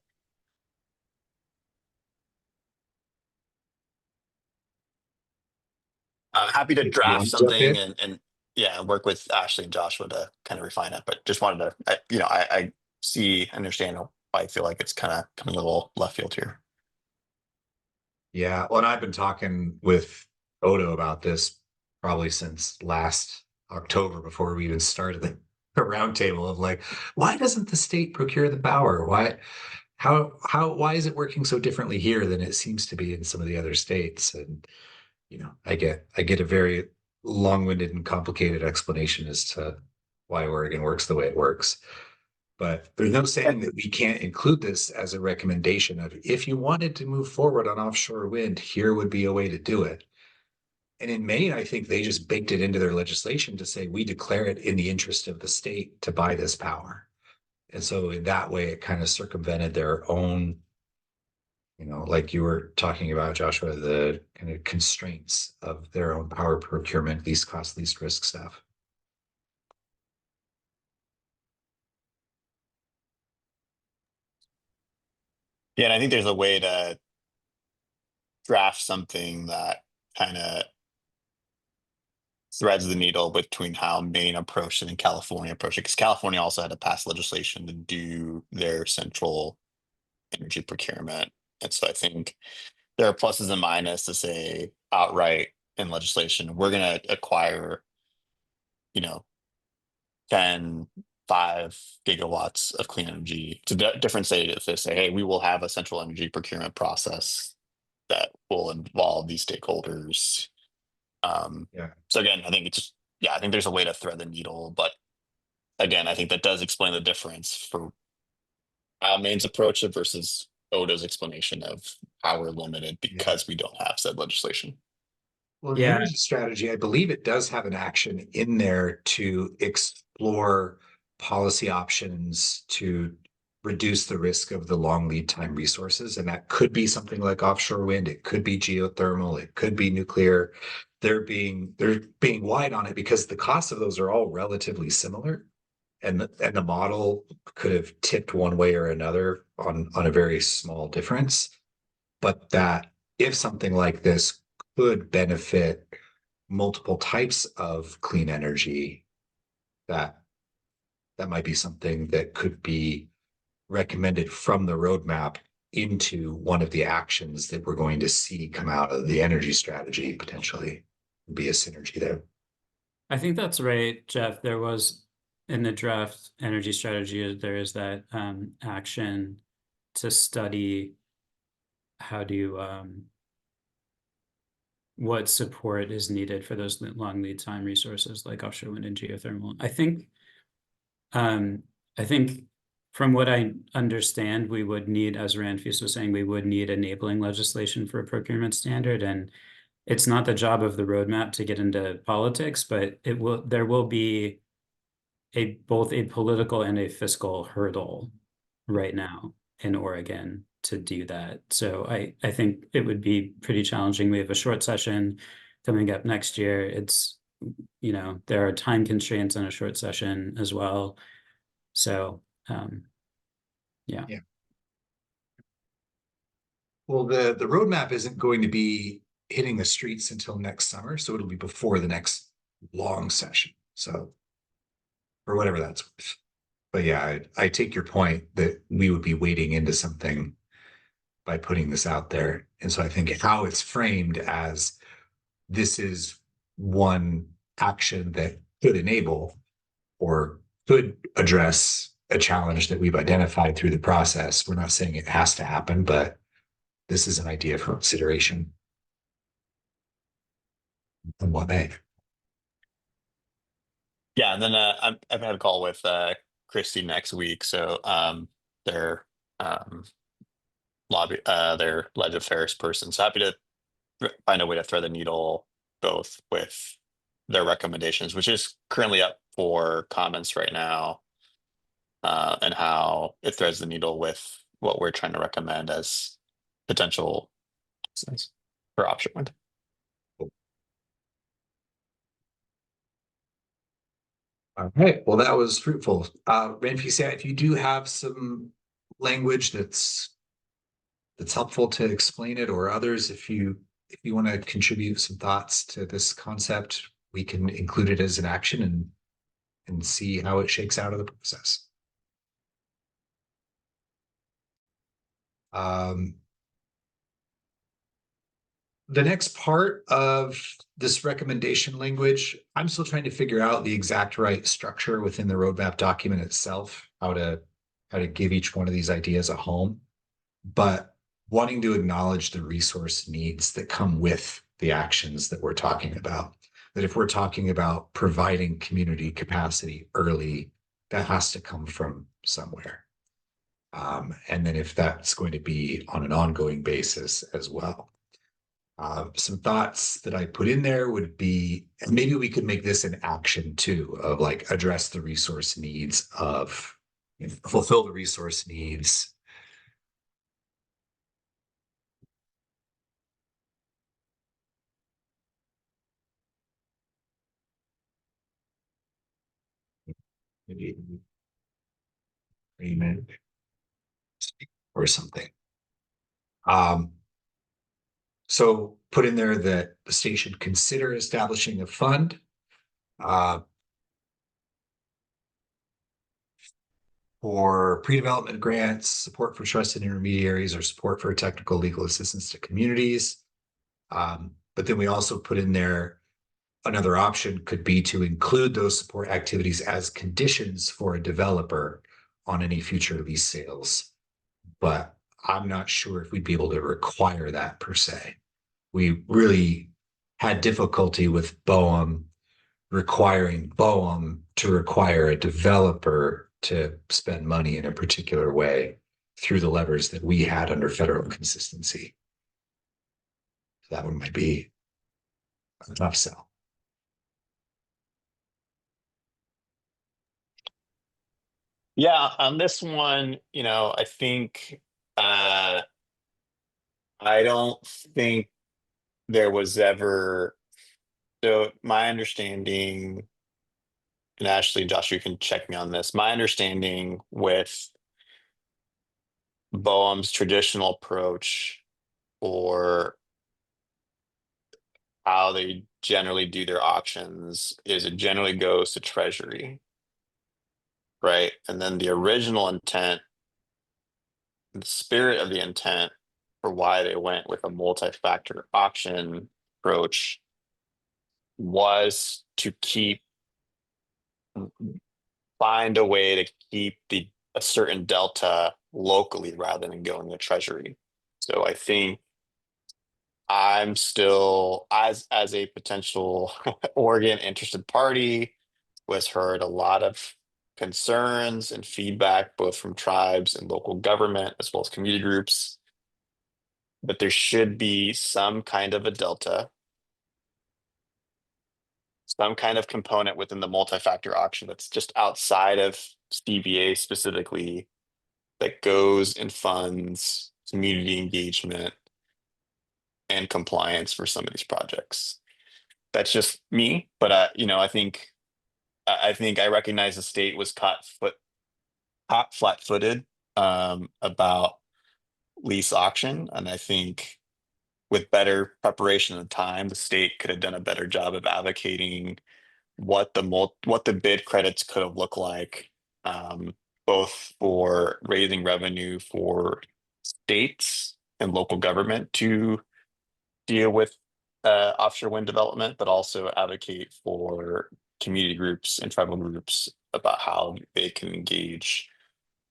I'm happy to You draft want to jump something in? and yeah, work with Ashley and Joshua to kind of refine it. But just wanted to, I see, understand why I feel like it's kind of coming a little left field here. Yeah, well, and I've been talking with Odo about this probably since last October before we even started the roundtable of like, why doesn't the state procure the power? Why is it working so differently here than it seems to be in some of the other states? And I get a very long-winded and complicated explanation as to why Oregon works the way it works. But there's no saying that we can't include this as a recommendation of if you wanted to move forward on offshore wind, here would be a way to do it. And in Maine, I think they just baked it into their legislation to say we declare it in the interest of the state to buy this power. And so in that way, it kind of circumvented their own, like you were talking about, Joshua, the kind of constraints of their own power procurement, least cost, least risk stuff. Yeah, and I think there's a way to draft something that kind of threads the needle between how Maine approached it and California approached it, because California also had to pass legislation to do their central energy procurement. And so I think there are pluses and minuses to say outright in legislation, we're going to acquire, 10, 5 gigawatts of clean energy. It's a different say if they say, hey, we will have a central energy procurement process that will involve these stakeholders. Yeah. So again, I think I think there's a way to thread the needle, but again, I think that does explain the difference for Maine's approach versus Odo's explanation of how we're limited because we don't have said legislation. Well, the Yeah, energy strategy, I believe it does have an action in there to explore policy options to reduce the risk of the long lead time resources. And that could be something like offshore wind, it could be geothermal, it could be nuclear. They're being wide on it because the costs of those are all relatively similar. And the model could have tipped one way or another on a very small difference. But that if something like this could benefit multiple types of clean energy, that might be something that could be recommended from the roadmap into one of the actions that we're going to see come out of the energy strategy, potentially be a synergy there. I think that's right, Jeff. There was in the draft energy strategy, there is that action to study how do what support is needed for those long lead time resources like offshore wind and geothermal. I think from what I understand, we would need, as Ranfus was saying, we would need enabling legislation for a procurement standard. And it's not the job of the roadmap to get into politics, but there will be both a political and a fiscal hurdle right now in Oregon to do that. So I think it would be pretty challenging. We have a short session coming up next year. It's, there are time constraints on a short session as well. So, yeah. Well, the roadmap isn't going to be hitting the streets until next summer, so it'll be before the next long session. So, or whatever that's worth. But yeah, I take your point that we would be wading into something by putting this out there. And so I think how it's framed as this is one action that could enable or could address a challenge that we've identified through the process. We're not saying it has to happen, but this is an idea for consideration. And what may. Yeah, and then I've had a call with Christy next week, so their their ledge affairs person. So happy to find a way to thread the needle both with their recommendations, which is currently up for comments right now, and how it threads the needle with what we're trying to recommend as potential options for option one. All right. Well, that was fruitful. Ranfisa, if you do have some language that's helpful to explain it, or others, if you want to contribute some thoughts to this concept, we can include it as an action and see how it shakes out of the process. The next part of this recommendation language, I'm still trying to figure out the exact right structure within the roadmap document itself, how to give each one of these ideas a home, but wanting to acknowledge the resource needs that come with the actions that we're talking about. That if we're talking about providing community capacity early, that has to come from somewhere. And then if that's going to be on an ongoing basis as well. Some thoughts that I put in there would be, and maybe we could make this an action too, of like address the resource needs of, fulfill the resource needs. Maybe agreement or something. So put in there that the state should consider establishing a fund for pre-development grants, support for trusted intermediaries, or support for technical legal assistance to communities. But then we also put in there another option could be to include those support activities as conditions for a developer on any future lease sales. But I'm not sure if we'd be able to require that per se. We really had difficulty with BOEM requiring BOEM to require a developer to spend money in a particular way through the levers that we had under federal consistency. So that one might be a tough sell. Yeah, on this one, I think I don't think there was ever, so my understanding, and Ashley, Josh, you can check me on this. My understanding with BOEM's traditional approach, or how they generally do their auctions, is it generally goes to Treasury, right? And then the original intent, the spirit of the intent for why they went with a multi-factor auction approach was to find a way to keep a certain delta locally rather than going to Treasury. So I think I'm still, as a potential Oregon interested party, who has heard a lot of concerns and feedback both from tribes and local government as well as community groups, that there should be some kind of a delta, some kind of component within the multi-factor auction that's just outside of CBA specifically, that goes and funds community engagement and compliance for some of these projects. That's just me, but I think I recognize the state was caught flat-footed about lease auction, and I think with better preparation and time, the state could have done a better job of advocating what the bid credits could have looked like, both for raising revenue for states and local government to deal with offshore wind development, but also advocate for community groups and tribal groups about how they can engage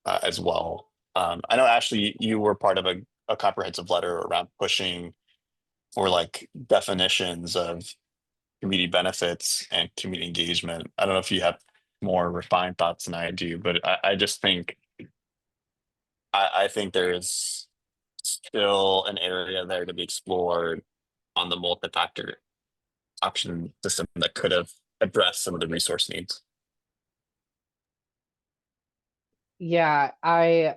as well. I know, Ashley, you were part of a comprehensive letter around pushing for like definitions of community benefits and community engagement. I don't know if you have more refined thoughts than I do, but I just think I think there's still an area there to be explored on the multi-factor option system that could have addressed some of the resource needs. Yeah, I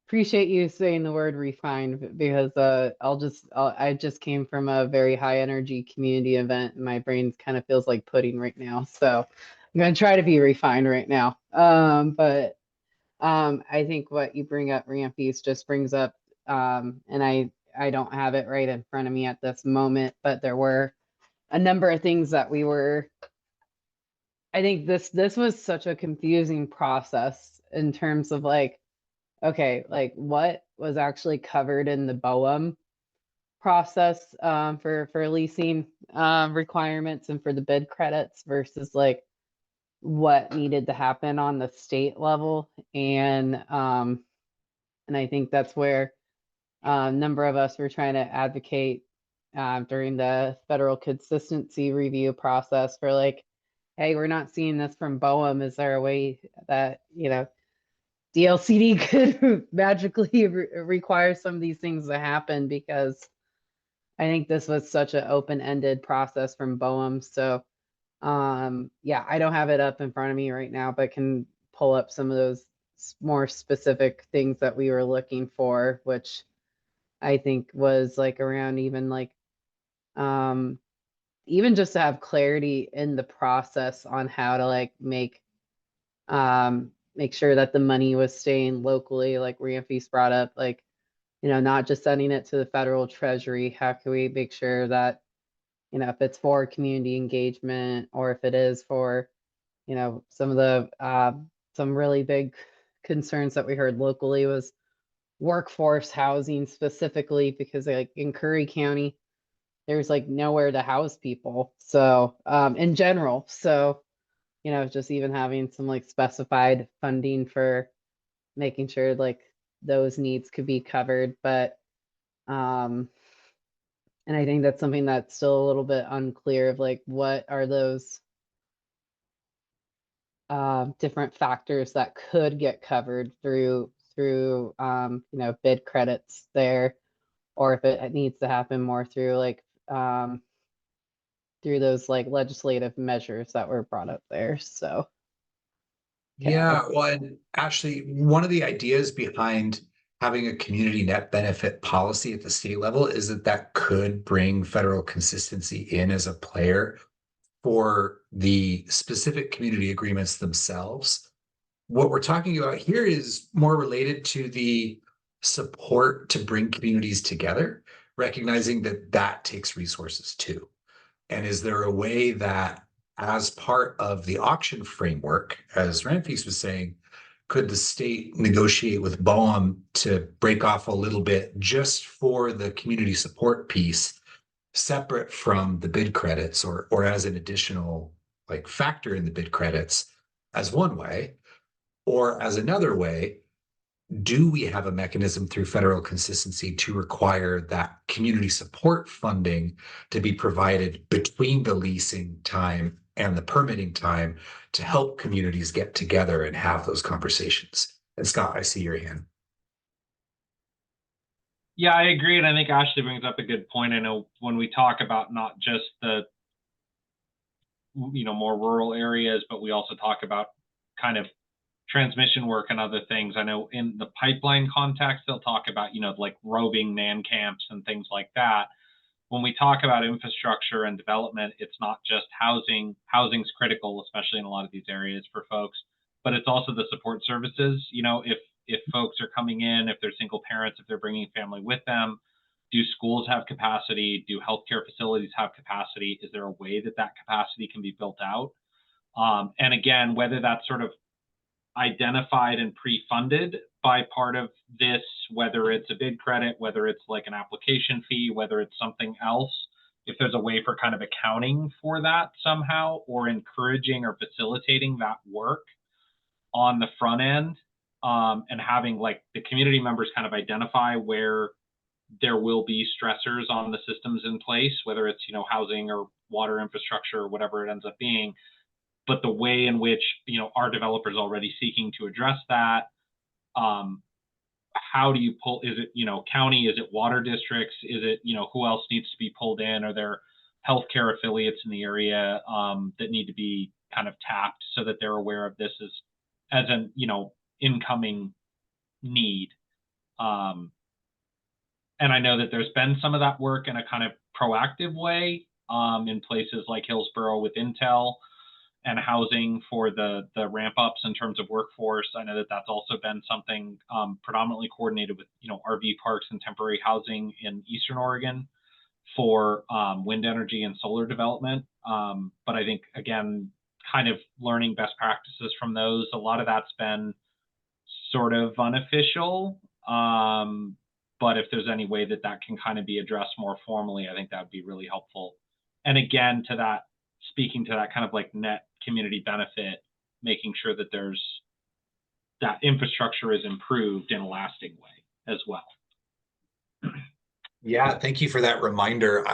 appreciate you saying the word refined because I just came from a very high energy community event and my brain kind of feels like pudding right now. So I'm gonna try to be refined right now. But I think what you bring up, Rampies, just brings up and I don't have it right in front of me at this moment, but there were a number of things that we were. I think this was such a confusing process in terms of like, okay, like what was actually covered in the BOEM process for leasing requirements and for the bid credits versus like what needed to happen on the state level. And I think that's where a number of us were trying to advocate during the federal consistency review process for like, hey, we're not seeing this from BOEM. Is there a way that, you know, DLCD could magically require some of these things to happen? Because I think this was such an open-ended process from BOEM. So yeah, I don't have it up in front of me right now, but can pull up some of those more specific things that we were looking for, which I think was like around even like even just to have clarity in the process on how to like make sure that the money was staying locally, like Ramfis brought up, like, you know, not just sending it to the federal treasury. How can we make sure that, you know, if it's for community engagement or if it is for, you know, some of the some really big concerns that we heard locally was workforce housing specifically, because like in Curry County there's like nowhere to house people, so in general. So, you know, just even having some like specified funding for making sure like those needs could be covered. But and I think that's something that's still a little bit unclear of like what are those different factors that could get covered through you know, bid credits there, or if it needs to happen more through like through those like legislative measures that were brought up there. So Yeah, well, and actually, one of the ideas behind having a community net benefit policy at the state level is that that could bring federal consistency in as a player for the specific community agreements themselves. What we're talking about here is more related to the support to bring communities together, recognizing that that takes resources too. And is there a way that, as part of the auction framework, as Ramfis was saying, could the state negotiate with BOEM to break off a little bit just for the community support piece, separate from the bid credits, or as an additional like factor in the bid credits, as one way, or as another way? Do we have a mechanism through federal consistency to require that community support funding to be provided between the leasing time and the permitting time to help communities get together and have those conversations? And Scott, I see your hand. Yeah, I agree. And I think Ashley brings up a good point. I know when we talk about not just the, you know, more rural areas, but we also talk about kind of transmission work and other things. I know in the pipeline context, they'll talk about, you know, like roving man camps and things like that. When we talk about infrastructure and development, it's not just housing. Housing's critical, especially in a lot of these areas for folks, but it's also the support services. You know, if folks are coming in, if they're single parents, if they're bringing family with them, do schools have capacity? Do healthcare facilities have capacity? Is there a way that that capacity can be built out? And again, whether that's sort of identified and pre-funded by part of this, whether it's a bid credit, whether it's like an application fee, whether it's something else if there's a way for kind of accounting for that somehow, or encouraging or facilitating that work on the front end, and having like the community members kind of identify where there will be stressors on the systems in place, whether it's, you know, housing or water infrastructure or whatever it ends up being, but the way in which, you know, our developers already seeking to address that. How do you pull, is it, you know, county, is it water districts, is it, you know, who else needs to be pulled in? Are there healthcare affiliates in the area that need to be kind of tapped so that they're aware of this as an, you know, incoming need? And I know that there's been some of that work in a kind of proactive way in places like Hillsborough with Intel and housing for the ramp ups in terms of workforce. I know that that's also been something predominantly coordinated with, you know, RV parks and temporary housing in Eastern Oregon for wind energy and solar development. But I think, again, kind of learning best practices from those, a lot of that's been sort of unofficial. But if there's any way that that can kind of be addressed more formally, I think that would be really helpful. And again, to that, speaking to that kind of like net community benefit, making sure that there's that infrastructure is improved in a lasting way as well. Yeah, thank you for that reminder.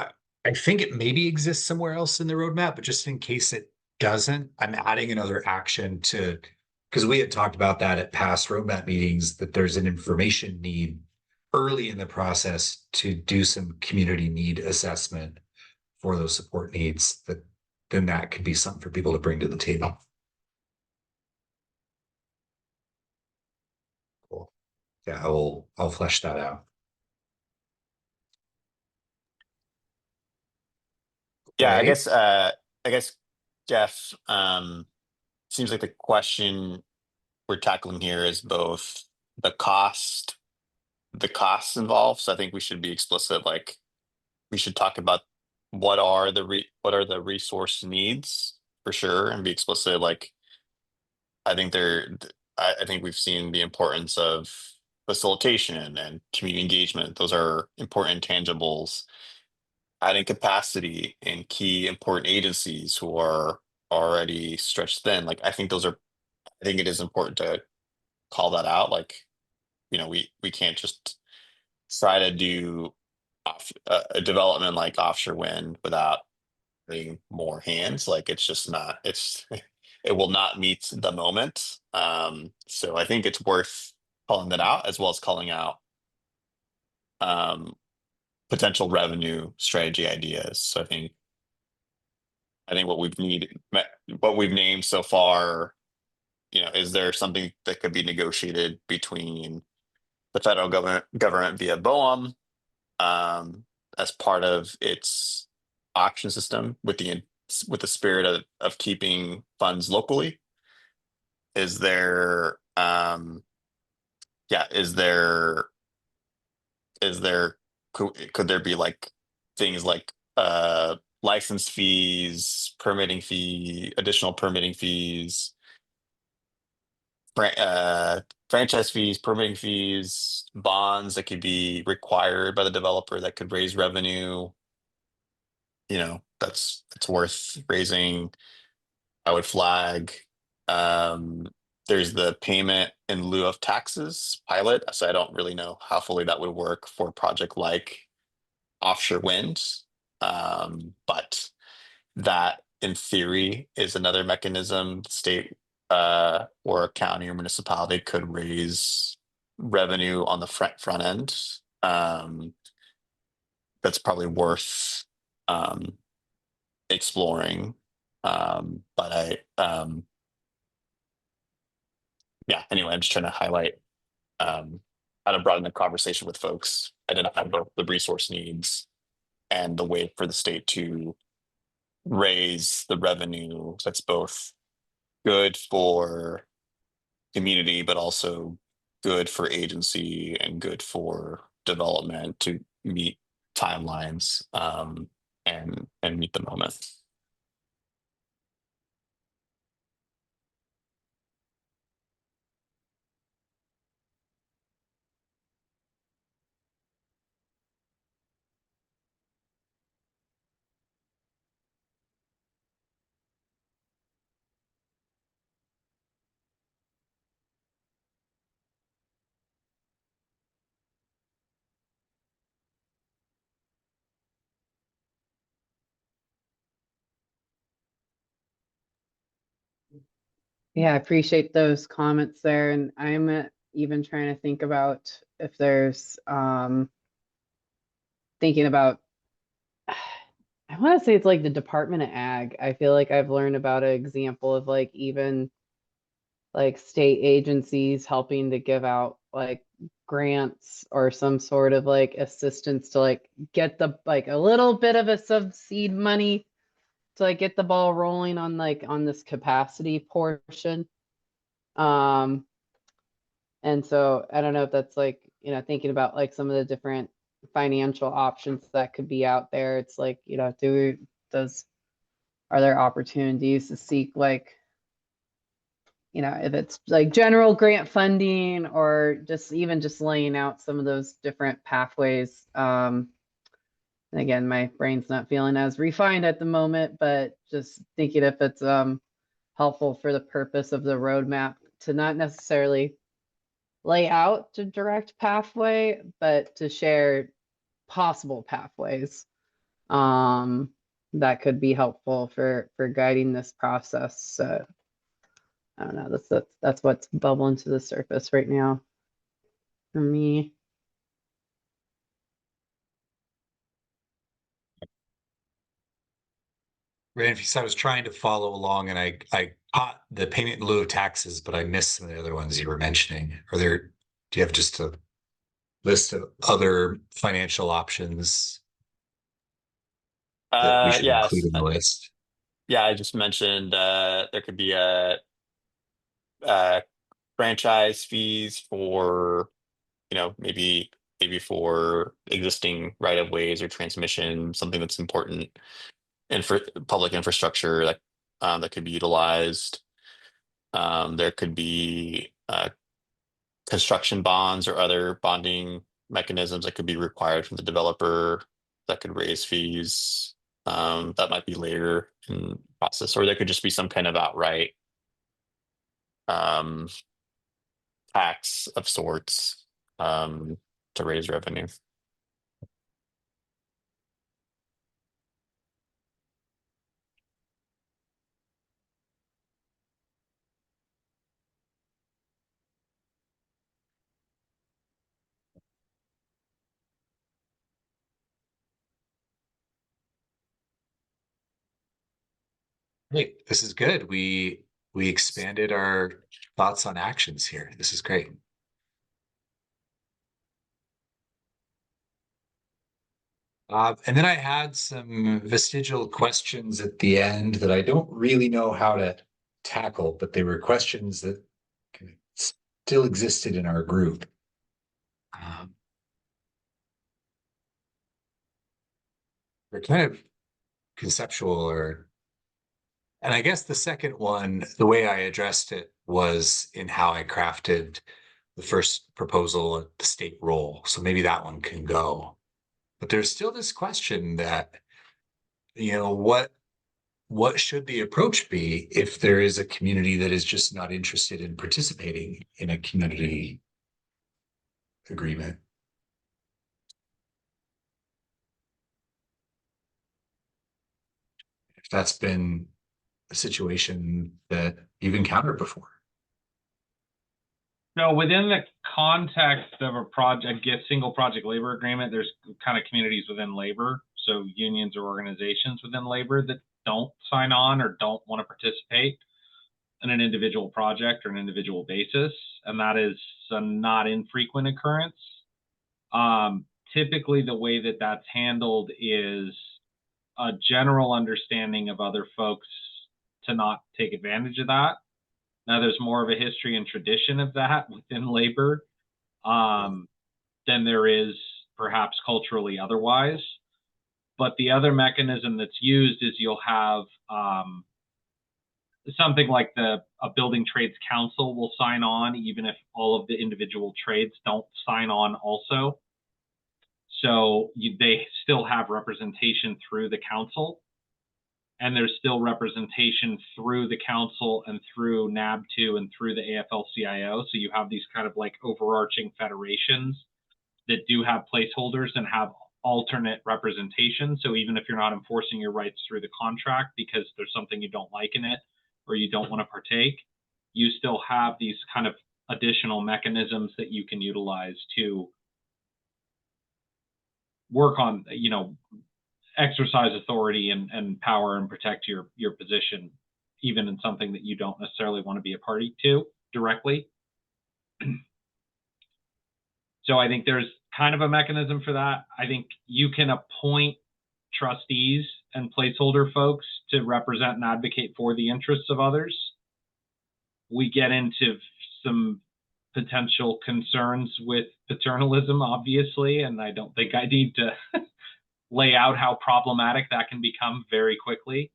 I think it maybe exists somewhere else in the roadmap, but just in case it doesn't, I'm adding another action to, because we had talked about that at past roadmap meetings, that there's an information need early in the process to do some community need assessment for those support needs, that then that could be something for people to bring to the table. Cool. Yeah, I'll flesh that out. Yeah, Okay. I guess, Jeff, seems like the question we're tackling here is both the costs involved. So I think we should be explicit, like we should talk about what are the resource needs for sure, and be explicit. Like I think I think we've seen the importance of facilitation and community engagement. Those are important tangibles. Adding capacity in key important agencies who are already stretched thin. Like I think I think it is important to call that out. Like, you know, we can't just try to do a development like offshore wind without having more hands. Like it's just not, it will not meet the moment. So I think it's worth calling that out, as well as calling out um potential revenue strategy ideas. So I think what we've named so far, you know, is there something that could be negotiated between the federal government via BOEM as part of its auction system with the spirit of keeping funds locally? Is there is there could there be like things like license fees, additional permitting fees, franchise fees, permitting fees, bonds that could be required by the developer that could raise revenue? You know, that's worth raising. I would flag. Um, there's the payment in lieu of taxes pilot. So I don't really know how fully that would work for a project like offshore wind. But that in theory is another mechanism the state or a county or municipality could raise revenue on the front end. That's probably worth exploring. But yeah, anyway, I'm just trying to highlight how to broaden the conversation with folks, identify both the resource needs and the way for the state to raise the revenue that's both good for community, but also good for agency and good for development to meet timelines and meet the moment. Yeah, I appreciate those comments there. And I'm even trying to think about if there's thinking about I want to say it's like the Department of Ag. I feel like I've learned about an example of like even like state agencies helping to give out like grants or some sort of like assistance to like get the like a little bit of a subseed money to like get the ball rolling on like on this capacity portion. And so I don't know if that's like, you know, thinking about like some of the different financial options that could be out there. It's like, you know, are there opportunities to seek like, you know, if it's like general grant funding or just even just laying out some of those different pathways. And again, my brain's not feeling as refined at the moment, but just thinking if it's helpful for the purpose of the roadmap to not necessarily lay out the direct pathway, but to share possible pathways that could be helpful for guiding this process. So I don't know. That's what's bubbling to the surface right now for me. If I was trying to follow along and I caught the payment in lieu of taxes, but I missed some of the other ones you were mentioning. Do you have just a list of other financial options that we should include Yes. in the list? Yeah, I just mentioned there could be a franchise fees for, you know, maybe for existing right of ways or transmission, something that's important and for public infrastructure that could be utilized. There could be construction bonds or other bonding mechanisms that could be required from the developer that could raise fees. That might be later in the process, or there could just be some kind of outright um, tax of sorts to raise revenue. Great, this is good. We expanded our thoughts on actions here. This is great. And then I had some vestigial questions at the end that I don't really know how to tackle, but they were questions that still existed in our group. They're kind of conceptual and I guess the second one, the way I addressed it was in how I crafted the first proposal at the state role. So maybe that one can go. But there's still this question that, what should the approach be if there is a community that is just not interested in participating in a community agreement? If that's been a situation that you've encountered before. No, within the context of a project, single project labor agreement, there's kind of communities within labor. So unions or organizations within labor that don't sign on or don't want to participate in an individual project or an individual basis. And that is a not infrequent occurrence. Typically, the way that that's handled is a general understanding of other folks to not take advantage of that. Now, there's more of a history and tradition of that within labor than there is perhaps culturally otherwise. But the other mechanism that's used is you'll have something like a building trades council will sign on, even if all of the individual trades don't sign on also. So they still have representation through the council. And there's still representation through the council and through NAB2 and through the AFL-CIO. So you have these kind of like overarching federations that do have placeholders and have alternate representation. So even if you're not enforcing your rights through the contract because there's something you don't like in it or you don't want to partake, you still have these kind of additional mechanisms that you can utilize to work on, exercise authority and power and protect your position, even in something that you don't necessarily want to be a party to directly. So I think there's kind of a mechanism for that. I think you can appoint trustees and placeholder folks to represent and advocate for the interests of others. We get into some potential concerns with paternalism, obviously, and I don't think I need to lay out how problematic that can become very quickly.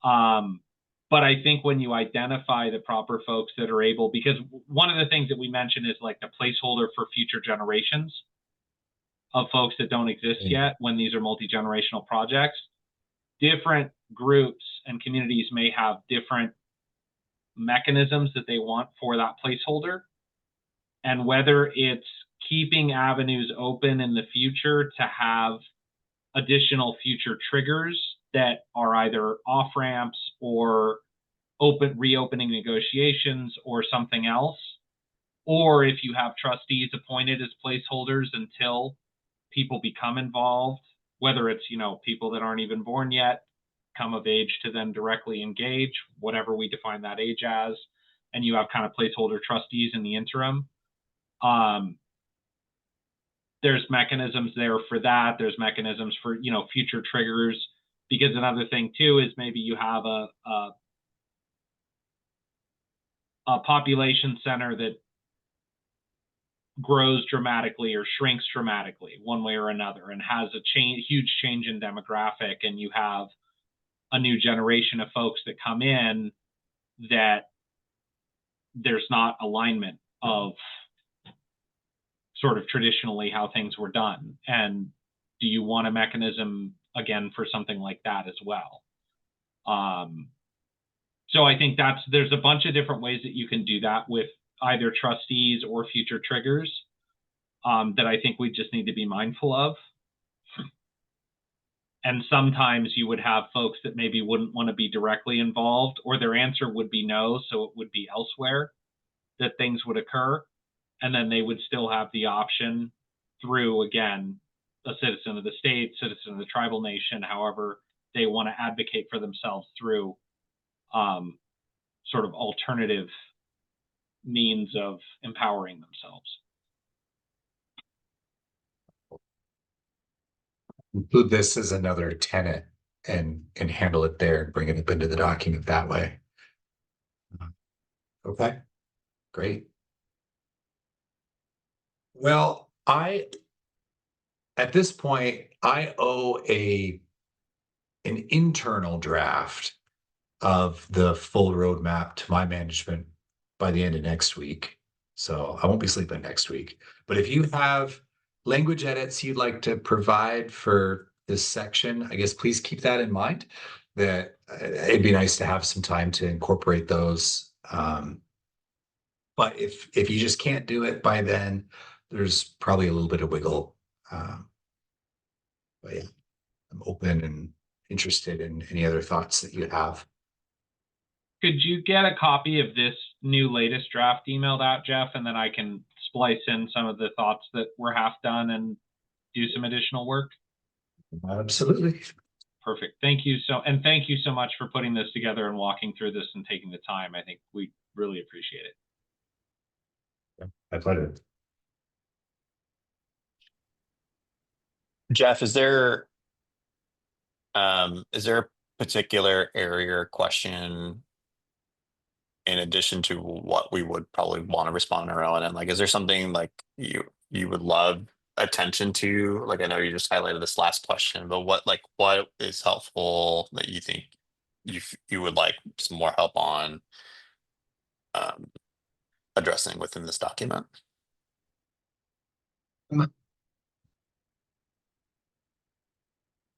But I think when you identify the proper folks that are able, because one of the things that we mentioned is like the placeholder for future generations of folks that don't exist yet when these are multi-generational projects. Different groups and communities may have different mechanisms that they want for that placeholder. And whether it's keeping avenues open in the future to have additional future triggers that are either off ramps or reopening negotiations or something else, or if you have trustees appointed as placeholders until people become involved, whether it's people that aren't even born yet come of age to then directly engage, whatever we define that age as, and you have kind of placeholder trustees in the interim. There's mechanisms there for that. There's mechanisms for future triggers, because another thing too is maybe you have a population center that grows dramatically or shrinks dramatically one way or another and has a huge change in demographic, and you have a new generation of folks that come in that there's not alignment of sort of traditionally how things were done. And do you want a mechanism again for something like that as well? So I think there's a bunch of different ways that you can do that with either trustees or future triggers that I think we just need to be mindful of. And sometimes you would have folks that maybe wouldn't want to be directly involved, or their answer would be no, so it would be elsewhere that things would occur. And then they would still have the option through, again, a citizen of the state, citizen of the tribal nation, however they want to advocate for themselves through sort of alternative means of empowering themselves. Include this as another tenet and handle it there and bring it up into the document that way. Okay, great. Well, at this point, I owe an internal draft of the full roadmap to my management by the end of next week. So I won't be sleeping next week. But if you have language edits you'd like to provide for this section, I guess please keep that in mind, that it'd be nice to have some time to incorporate those. But if you just can't do it by then, there's probably a little bit of wiggle. But yeah, I'm open and interested in any other thoughts that you have. Could you get a copy of this new latest draft emailed out, Jeff, and then I can splice in some of the thoughts that were half done and do some additional work? Absolutely. Perfect. Thank you thank you so much for putting this together and walking through this and taking the time. I think we really appreciate it. My pleasure. Jeff, is there a particular area or question in addition to what we would probably want to respond on our own? And like, is there something like you would love attention to? Like, I know you just highlighted this last question, but what is helpful that you think you would like some more help on addressing within this document? I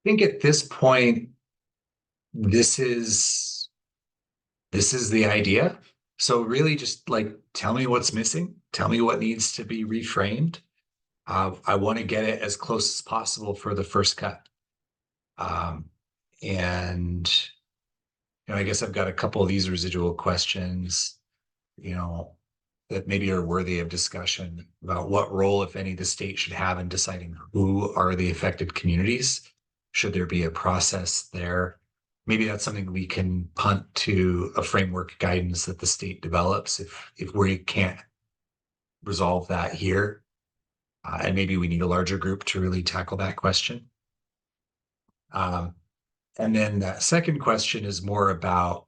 think at this point, this is the idea. So really just like, tell me what's missing. Tell me what needs to be reframed. I want to get it as close as possible for the first cut. And I guess I've got a couple of these residual questions. that maybe are worthy of discussion about what role, if any, the state should have in deciding who are the affected communities. Should there be a process there? Maybe that's something we can punt to a framework guidance that the state develops if we can't resolve that here. And maybe we need a larger group to really tackle that question. And then that second question is more about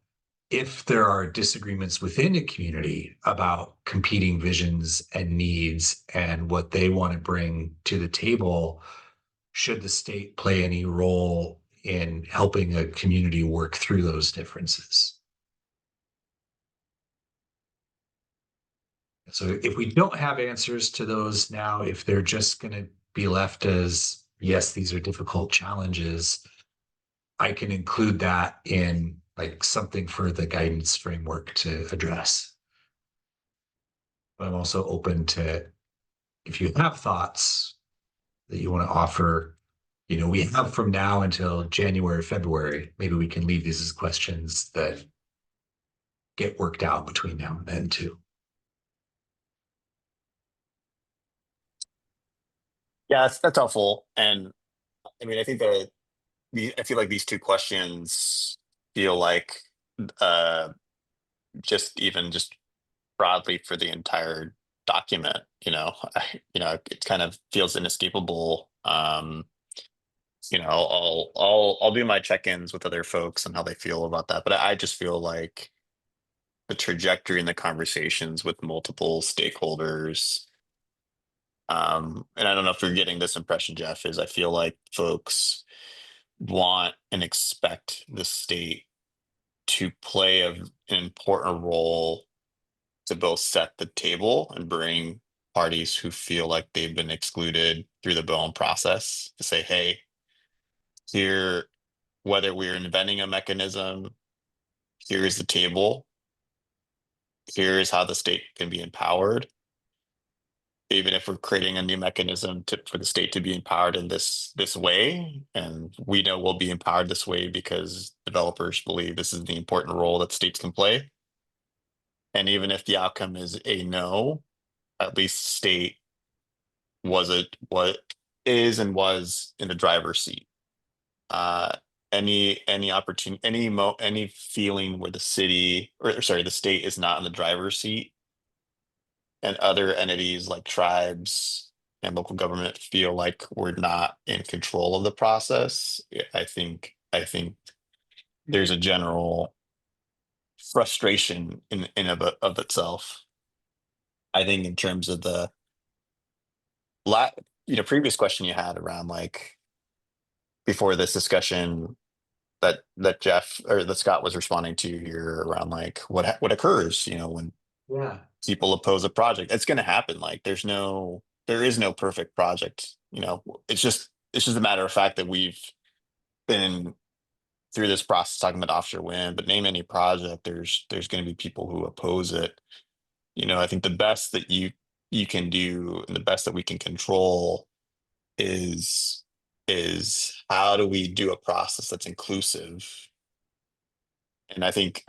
if there are disagreements within a community about competing visions and needs and what they want to bring to the table, should the state play any role in helping a community work through those differences? So if we don't have answers to those now, if they're just going to be left as, yes, these are difficult challenges, I can include that in like something for the guidance framework to address. But I'm also open to, if you have thoughts that you want to offer, we have from now until January, February, maybe we can leave these as questions that get worked out between now and then too. Yeah, that's helpful. And I mean, I think that I feel like these two questions feel like uh, just broadly for the entire document. It kind of feels inescapable. I'll do my check-ins with other folks and how they feel about that. But I just feel like the trajectory in the conversations with multiple stakeholders. And I don't know if you're getting this impression, Jeff, is I feel like folks want and expect the state to play an important role to both set the table and bring parties who feel like they've been excluded through the BOEM process to say, hey, here, whether we're inventing a mechanism, here's the table, here's how the state can be empowered. Even if we're creating a new mechanism for the state to be empowered in this way, and we know we'll be empowered this way because developers believe this is the important role that states can play. And even if the outcome is a no, at least state what is and was in the driver's seat. Any opportunity, any feeling where the the state is not in the driver's seat, and other entities like tribes and local government feel like we're not in control of the process. I think there's a general frustration in of itself. I think in terms of the previous question you had around like before this discussion that Jeff or that Scott was responding to here around like what occurs, when Yeah. people oppose a project. It's going to happen. Like there is no perfect project. It's just a matter of fact that we've been through this process talking about offshore wind, but name any project, there's going to be people who oppose it. I think the best that you can do and the best that we can control is how do we do a process that's inclusive. And I think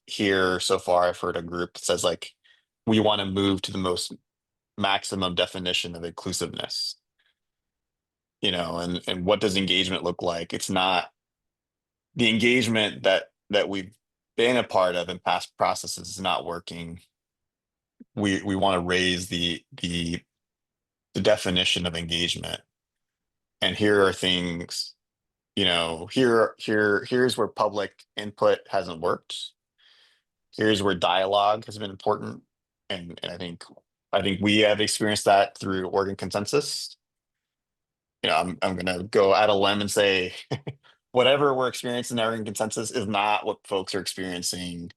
here so far I've heard a group that says like we want to move to the most maximum definition of inclusiveness. And what does engagement look like? It's not the engagement that we've been a part of in past processes is not working. We want to raise the definition of engagement. And here are things, here's where public input hasn't worked. Here's where dialogue has been important. And I think we have experienced that through Oregon Consensus. I'm gonna go out a limb and say whatever we're experiencing in Oregon Consensus is not what folks are experiencing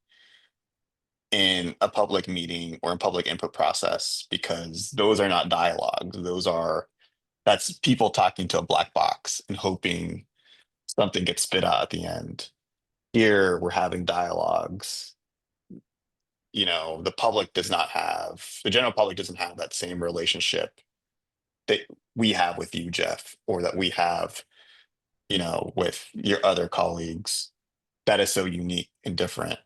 in a public meeting or in public input process, because those are not dialogues. That's people talking to a black box and hoping something gets spit out at the end. Here we're having dialogues. The general public doesn't have that same relationship that we have with you, Jeff, or that we have, with your other colleagues. That is so unique and different.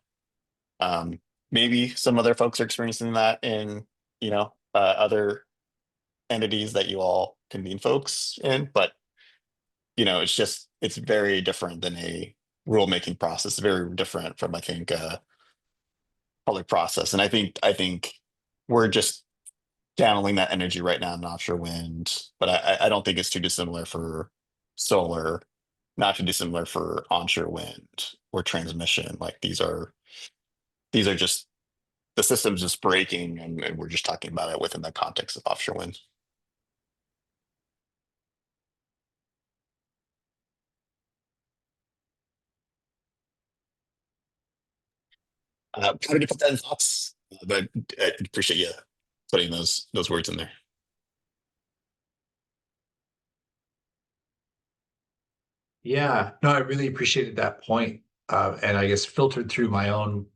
maybe some other folks are experiencing that in, other entities that you all convene folks in, but it's very different than a rulemaking process, very different from, I think, public process. And I think we're just channeling that energy right now in offshore wind, but I don't think it's too dissimilar for solar, not too dissimilar for onshore wind or transmission. Like these are just the system's just breaking, and we're just talking about it within the context of offshore wind. Happy to put that in thoughts, but I appreciate you putting those words in there. Yeah, no, I really appreciated that point. And I guess filtered through my own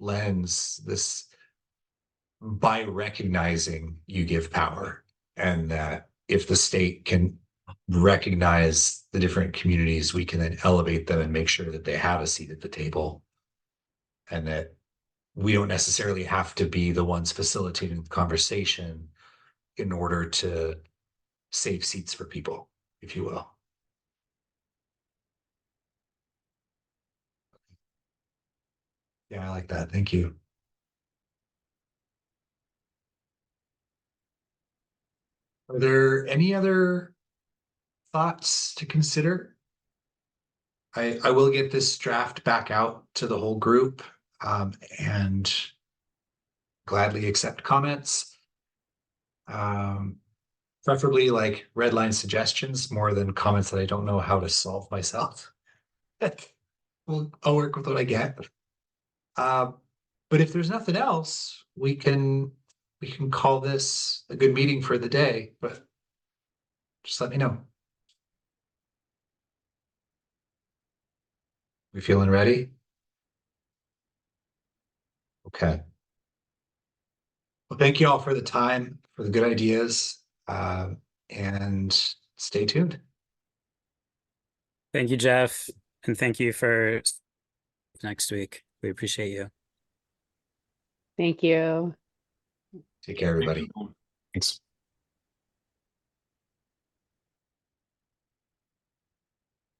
lens, this by recognizing you give power, and that if the state can recognize the different communities, we can then elevate them and make sure that they have a seat at the table, and that we don't necessarily have to be the ones facilitating the conversation in order to save seats for people, if you will. Yeah, I like that. Thank you. Are there any other thoughts to consider? I will get this draft back out to the whole group, and gladly accept comments. Preferably like red line suggestions more than comments that I don't know how to solve myself. I'll work with what I get. But if there's nothing else, we can call this a good meeting for the day, but just let me know. We feeling ready? Okay. Well, thank you all for the time, for the good ideas, and stay tuned. Thank you, Jeff, and thank you for next week. We appreciate you. Thank you. Take care, everybody. Thanks, everyone. Thanks.